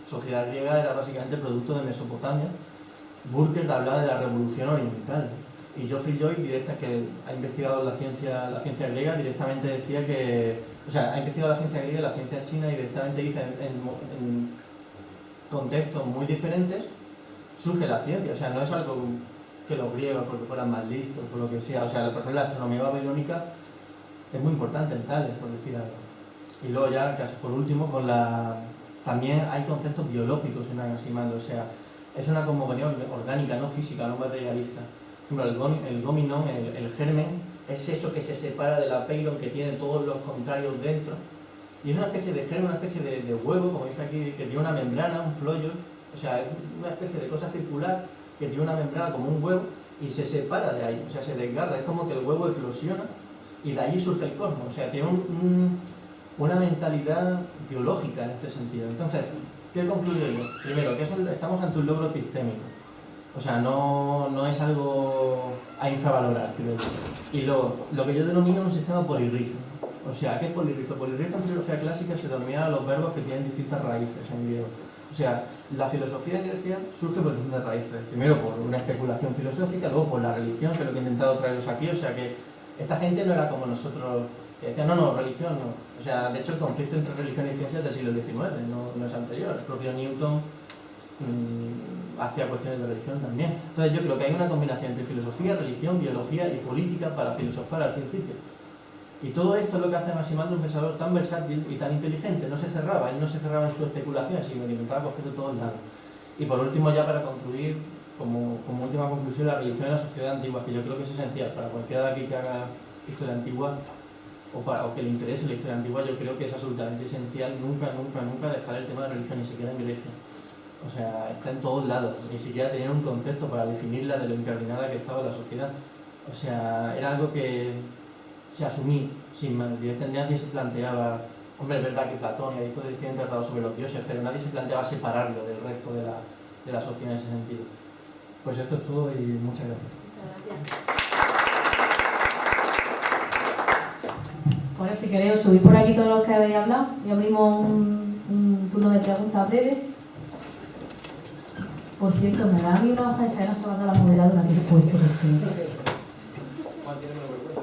sociedad griega era básicamente producto de Mesopotamia. Burkert hablaba de la revolución oriental, y Geoffrey Lloyd, que ha investigado la ciencia griega, directamente decía que, o sea, ha investigado la ciencia griega y la ciencia china, y directamente dice en contextos muy diferentes surge la ciencia. O sea, no es algo que los griegos porque fueran más listos o lo que sea. O sea, por ejemplo, la astronomía babilónica es muy importante en Tales, por decir algo. Y luego ya, casi por último, también hay conceptos biológicos en Anaximandro. O sea, es una cosmogonía orgánica, no física, no materialista. Por ejemplo, el gominon, el germen, es eso que se separa del apeiron, que tiene todos los contrarios dentro. Y es una especie de germen, una especie de huevo, como dice aquí, que tiene una membrana, un flollo, O sea, es una especie de cosa circular que tiene una membrana como un huevo y se separa de ahí, o sea, se desgarra, es como que el huevo eclosiona y de ahí surge el cosmos, o sea, tiene una mentalidad biológica en este sentido. Entonces, ¿qué concluyo yo? Primero, que estamos ante un logro epistémico, o sea, no es algo a infravalorar, creo yo. Y luego, lo que yo denomino un sistema polirrizo. O sea, ¿qué es polirrizo? Polirrizo en filosofía clásica se denomina a los verbos que tienen distintas raíces en griego. O sea, la filosofía en Grecia surge por distintas raíces. Primero por una especulación filosófica, luego por la religión, que es lo que he intentado traeros aquí. O sea, que esta gente no era como nosotros, que decían, no, religión no. O sea, de hecho, el conflicto entre religión y ciencia es del siglo XIX, no es anterior. El propio Newton hacía cuestiones de religión también. Entonces, yo creo que hay una combinación entre filosofía, religión, biología y política para filosofar al principio. Y todo esto es lo que hace Maximandro un pensador tan versátil y tan inteligente. No se cerraba, él no se cerraba en su especulación, sino que intentaba coger de todos lados. Y por último, ya para concluir, como última conclusión, la religión en la sociedad antigua, que yo creo que es esencial para cualquiera de aquí que haga historia antigua o que le interese la historia antigua, yo creo que es absolutamente esencial nunca dejar el tema de la religión, ni siquiera en Grecia. O sea, está en todos lados, ni siquiera tener un concepto para definirla de lo incardinada que estaba la sociedad. O sea, era algo que se asumí sin más. Nadie se planteaba, hombre, es verdad que Platón y Aristóteles tienen tratado sobre los dioses, pero nadie se planteaba separarlo del resto de la sociedad en ese sentido. Pues esto es todo y muchas gracias. Muchas gracias. Ahora, si queréis, subir por aquí todos los que habéis hablado y abrimos un turno de preguntas breve. Por cierto, me da a mí una hoja de cena sobre la moderadora, que fuerte, por cierto. Juan, tiene menos vergüenza.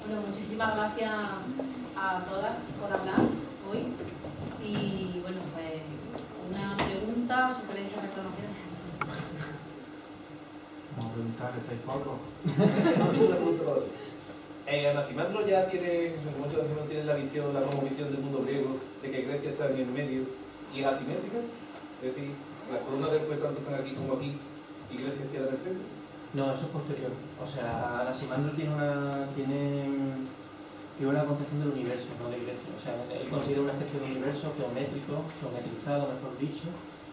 Bueno, muchísimas gracias a todas por hablar hoy. Y bueno, pues una pregunta, sugerencia, reclamación. Vamos a preguntar, ¿estáis Pablo? Anaximandro ya tiene, en el momento de Anaximandro tiene la visión, la cosmovisión del mundo griego, de que Grecia está en el medio y es asimétrica, es decir, las columnas del puesto tanto están aquí como aquí y Grecia queda en el centro. No, eso es posterior. O sea, Anaximandro tiene una concepción del universo, no de Grecia. O sea, él considera una especie de universo geométrico, geometrizado, mejor dicho,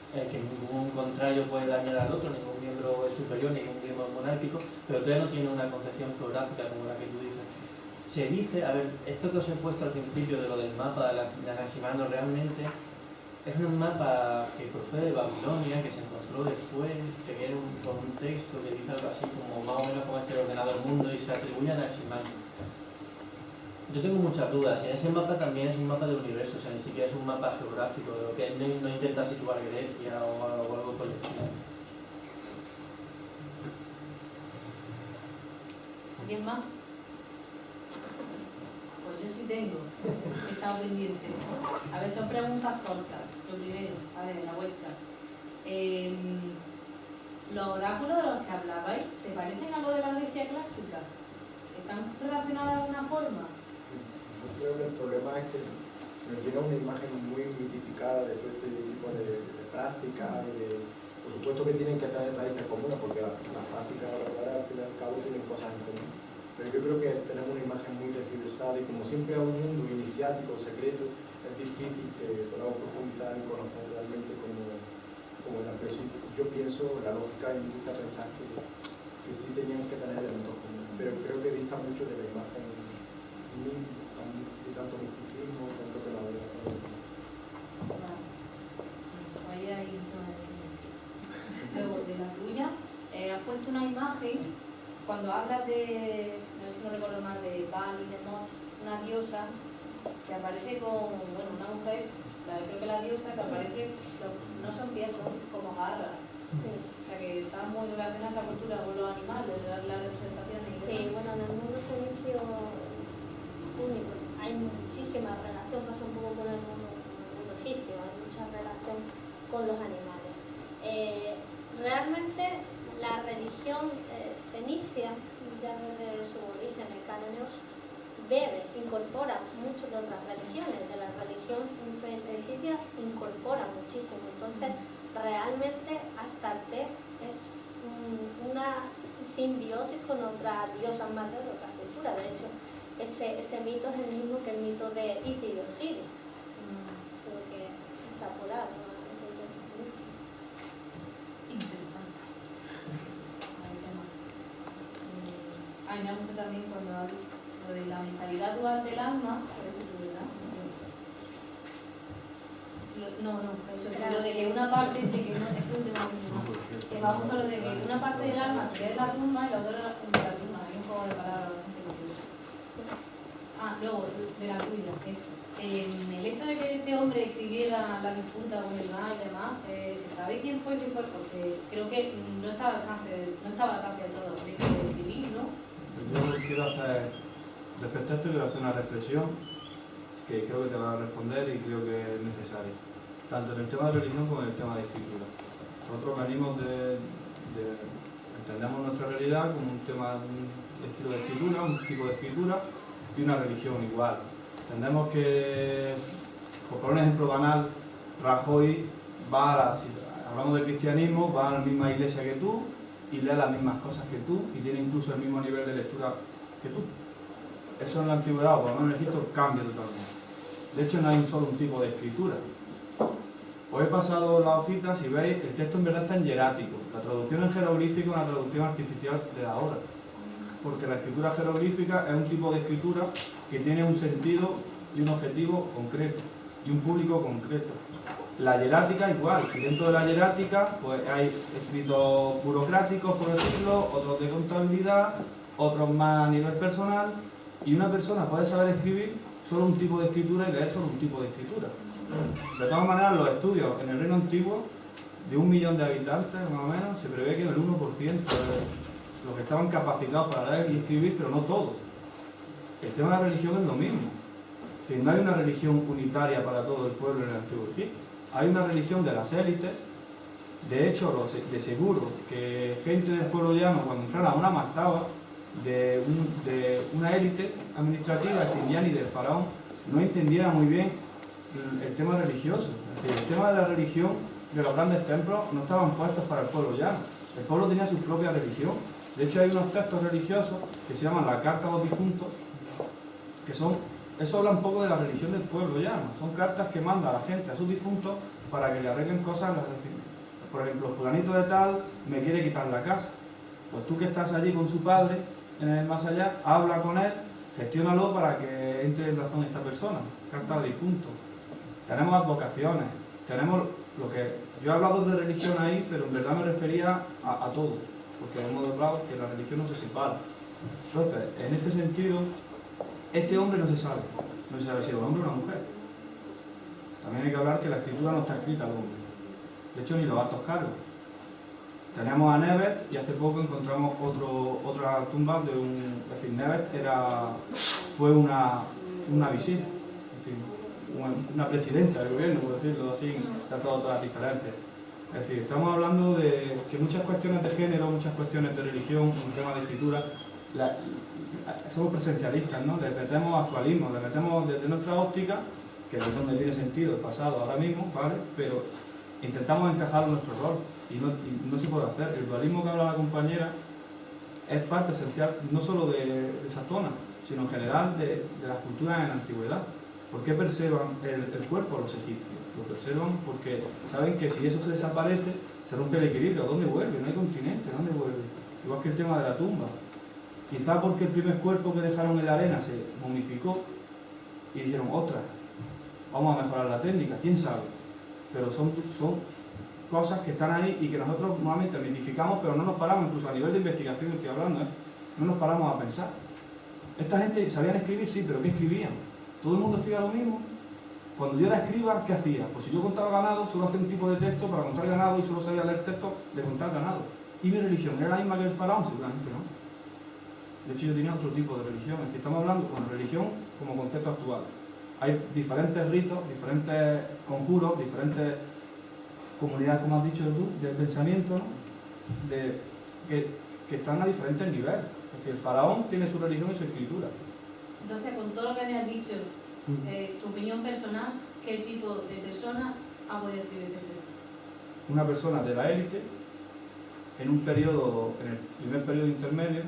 que ningún contrario puede dañar al otro, ningún miembro es superior, ningún miembro es monárquico, pero todavía no tiene una concepción geográfica como la que tú dices. Se dice, a ver, esto que os he puesto al principio de lo del mapa de Anaximandro realmente es un mapa que procede de Babilonia, que se encontró después, que viene con un texto que dice algo así como más o menos cómo está ordenado el mundo y se atribuye a Anaximandro. Yo tengo muchas dudas, y en ese mapa también es un mapa del universo, o sea, ni siquiera es un mapa geográfico, de lo que él no intenta situar Grecia o algo colectivo. ¿Alguien más? Pues yo sí tengo, he estado pendiente. A ver, son preguntas cortas. Lo primero, a ver, la vuelta. ¿Los oráculos de los que hablabais se parecen a lo de la Grecia clásica? ¿Están relacionados de alguna forma? Yo creo que el problema es que nos llega una imagen muy mitificada de todo este tipo de prácticas y de, por supuesto que tienen que tener raíces comunes porque las prácticas al fin y al cabo tienen cosas en común, pero yo creo que tenemos una imagen muy tergiversada y como siempre es un mundo iniciático, secreto, es difícil que podamos profundizar y conocer realmente como la persona. Yo pienso, la lógica induce a pensar que sí tenían que tener elementos comunes, pero creo que dista mucho de la imagen de tanto misticismo, tanto que la verdad. Luego, de la tuya, has puesto una imagen, cuando hablas de, no sé si no recuerdo mal, de Bali, de Mot, una diosa que aparece con, bueno, una mujer, creo que la diosa que aparece, no son pies, son como garras. Sí. O sea que está muy relacionada esa cultura con los animales, las representaciones. Sí, bueno, en el mundo fenicio único hay muchísima relación, pasa un poco con el mundo egipcio, hay mucha relación con los animales. Realmente la religión fenicia, ya desde su origen, el cananeos, incorpora muchas de otras religiones, de la religión egipcia incorpora muchísimo. Entonces, Entonces, realmente Astarte es una simbiosis con otras diosas más de otras culturas. De hecho, ese mito es el mismo que el mito de Isis y Osiris, solo que extrapolado, ¿no? Interesante. A ver, ¿qué más? A mí me gusta también cuando hablo lo de la mentalidad dual del alma, por eso tú, ¿verdad? Lo de que una parte sí que no es que va justo lo de que una parte del alma se queda en la tumba y la otra en la tumba. Hay un juego de palabras bastante curioso. Luego, de la tuya. El hecho de que este hombre escribiera la disputa con el mar y demás, ¿se sabe quién fue? Si fue porque creo que no estaba al alcance de todo el hecho de escribir, ¿no? Yo quiero hacer, respecto a esto, quiero hacer una reflexión que creo que te va a responder y creo que es necesaria, tanto en el tema de religión como en el tema de escritura. Nosotros venimos entendemos nuestra realidad como un estilo de escritura, un tipo de escritura y una religión igual. Entendemos que, por poner un ejemplo banal, Rajoy si hablamos de cristianismo, va a la misma iglesia que tú y lee las mismas cosas que tú y tiene incluso el mismo nivel de lectura que tú. Eso en la antigüedad, o por lo menos en Egipto, cambia totalmente. De hecho, no hay un tipo de escritura. Os he pasado la hojita, si veis, el texto en verdad está en hierático. La traducción en jeroglífico es una traducción artificial de ahora. Porque la escritura jeroglífica es un tipo de escritura que tiene un sentido y un objetivo concreto, y un público concreto. La hierática igual, y dentro de la hierática pues hay escritos burocráticos, por decirlo, otros de contabilidad, otros más a nivel personal, y una persona puede saber escribir solo un tipo de escritura y leer solo un tipo de escritura. De todas maneras, los estudios en el Reino Antiguo, de 1 millón de habitantes más o menos, se prevé que el 1% de los que estaban capacitados para leer y escribir, pero no todos. El tema de la religión es lo mismo. Si no hay una religión unitaria para todo el pueblo en el Antiguo Egipto, hay una religión de las élites. De hecho, de seguro que gente del pueblo llano, cuando entraron a una mastaba de una élite administrativa indiana y del faraón, no entendiera muy bien el tema religioso. Es decir, el tema de la religión de los grandes templos no estaban puestos para el pueblo llano. El pueblo tenía su propia religión. De hecho, hay unos textos religiosos que se llaman la Carta a los Difuntos, que eso habla un poco de la religión del pueblo llano. Son cartas que manda a la gente, a sus difuntos, para que le arreglen cosas. Por ejemplo, fulanito de tal me quiere quitar la casa. Pues tú que estás allí con su padre, en el más allá, habla con él, gestiónalo para que entre en razón esta persona. Carta de difuntos. Tenemos advocaciones, tenemos lo que... Yo he hablado de religión ahí, pero en verdad me refería a todo, porque hemos hablado que la religión no se separa. Entonces, en este sentido, este hombre no se sabe si es un hombre o una mujer. También hay que hablar que la escritura no está escrita al hombre. De hecho, ni los altos cargos. Tenemos a Nebet y hace poco encontramos otra tumba de un... Es decir, Nebet fue una visir, es decir, una presidenta del gobierno, por decirlo así, se han todas las diferencias. Es decir, estamos hablando de que muchas cuestiones de género, muchas cuestiones de religión, un tema de escritura, somos presencialistas, ¿no? Le metemos actualismo, le metemos desde nuestra óptica, que es donde tiene sentido el pasado ahora mismo, ¿vale? Pero intentamos encajar nuestro rol y no se puede hacer. El dualismo que habla la compañera es parte esencial no solo de esa zona, sino en general de las culturas en la antigüedad. ¿Por qué preservan el cuerpo los egipcios? Lo preservan porque saben que si eso se desaparece, se rompe el equilibrio. ¿A dónde vuelve? No hay continente, ¿a dónde vuelve? Igual que el tema de la tumba. Quizá porque el primer cuerpo que dejaron en la arena se momificó y dijeron, ostras, vamos a mejorar la técnica, quién sabe. Pero son cosas que están ahí y que nosotros normalmente mitificamos, pero no nos paramos, incluso a nivel de investigación que estoy hablando, no nos paramos a pensar. Esta gente sabían escribir, sí, pero ¿qué escribían? ¿Todo el mundo escribía lo mismo? Cuando yo era escriba, ¿qué hacía? Pues si yo contaba ganado, solo hacía un tipo de texto para contar ganado y solo sabía leer texto de contar ganado. ¿Y mi religión era la misma que el faraón? Seguramente no. De hecho, yo tenía otro tipo de religión. Es decir, estamos hablando de religión como concepto actual. Hay diferentes ritos, diferentes conjuros, diferentes comunidades, como has dicho tú, de pensamiento, ¿no? que están a diferentes niveles. Es decir, el faraón tiene su religión y su escritura. Entonces, con todo lo que me has dicho, tu opinión personal, ¿qué tipo de persona ha podido escribir ese texto? una persona de la élite en un periodo, en el primer periodo intermedio,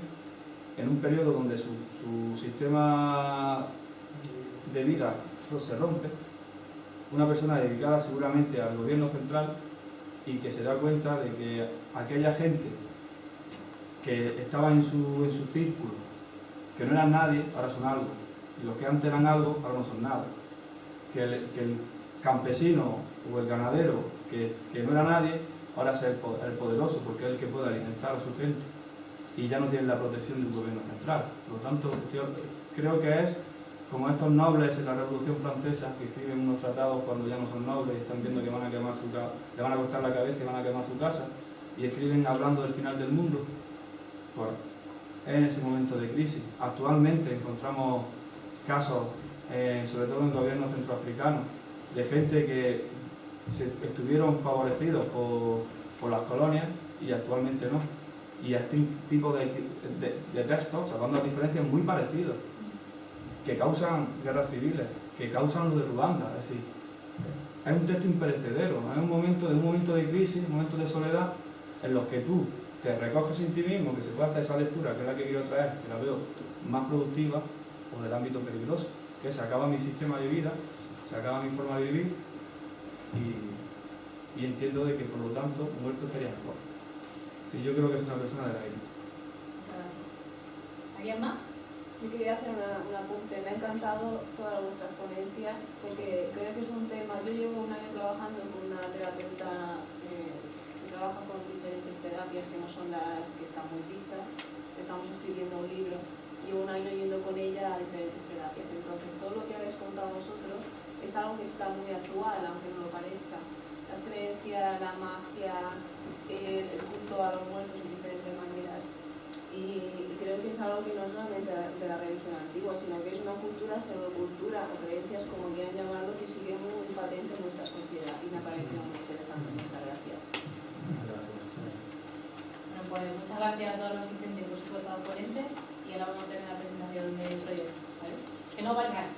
en un periodo donde su sistema de vida se rompe, una persona dedicada seguramente al gobierno central y que se da cuenta de que aquella gente que estaba en su círculo, que no eran nadie, ahora son algo, y los que antes eran algo, ahora no son nada. Que el campesino o el ganadero, que no era nadie, ahora es el poderoso, porque es el que puede alimentar a su gente, y ya no tiene la protección de un gobierno central. Por lo tanto, yo creo que es como estos nobles en la Revolución Francesa, que escriben unos tratados cuando ya no son nobles y están viendo que van a quemar le van a cortar la cabeza y van a quemar su casa, y escriben hablando del final del mundo. Pues en ese momento de crisis. Actualmente encontramos casos, sobre todo en gobiernos centroafricanos, de gente que estuvieron favorecidos por las colonias y actualmente no. Y este tipo de textos, hablando de diferencias muy parecidos, que causan guerras civiles, que causan lo de Ruanda. Es decir, es un texto imperecedero, es un momento de crisis, un momento de soledad, en los que tú te recoges en ti mismo, que se puede hacer esa lectura, que es la que quiero traer, que la veo más productiva, o del ámbito peligroso, que se acaba mi sistema de vida, se acaba mi forma de vivir, y entiendo de que por lo tanto muerto estaría mejor. Sí, yo creo que es una persona de la élite. Muchas gracias. ¿Alguien más? Yo quería hacer un apunte. Me ha encantado todas vuestras ponencias porque creo que es un tema. Yo llevo un año trabajando con una terapeuta que trabaja con diferentes terapias que no son las que están muy vistas. Estamos escribiendo un libro. Llevo un año yendo con ella a diferentes terapias. Entonces, todo lo que habéis contado vosotros es algo que está muy actual, aunque no lo parezca. Las creencias, la magia, el culto a los muertos en diferentes maneras. Y creo que es algo que no es solamente de la religión antigua, sino que es una cultura, pseudocultura o creencias, como quieran llamarlo, que sigue muy patente en nuestra sociedad y me ha parecido muy interesante. Muchas gracias. Bueno, pues muchas gracias a todos los asistentes y por supuesto a los ponentes, y ahora vamos a tener la presentación del proyecto, ¿vale? Que no vayas.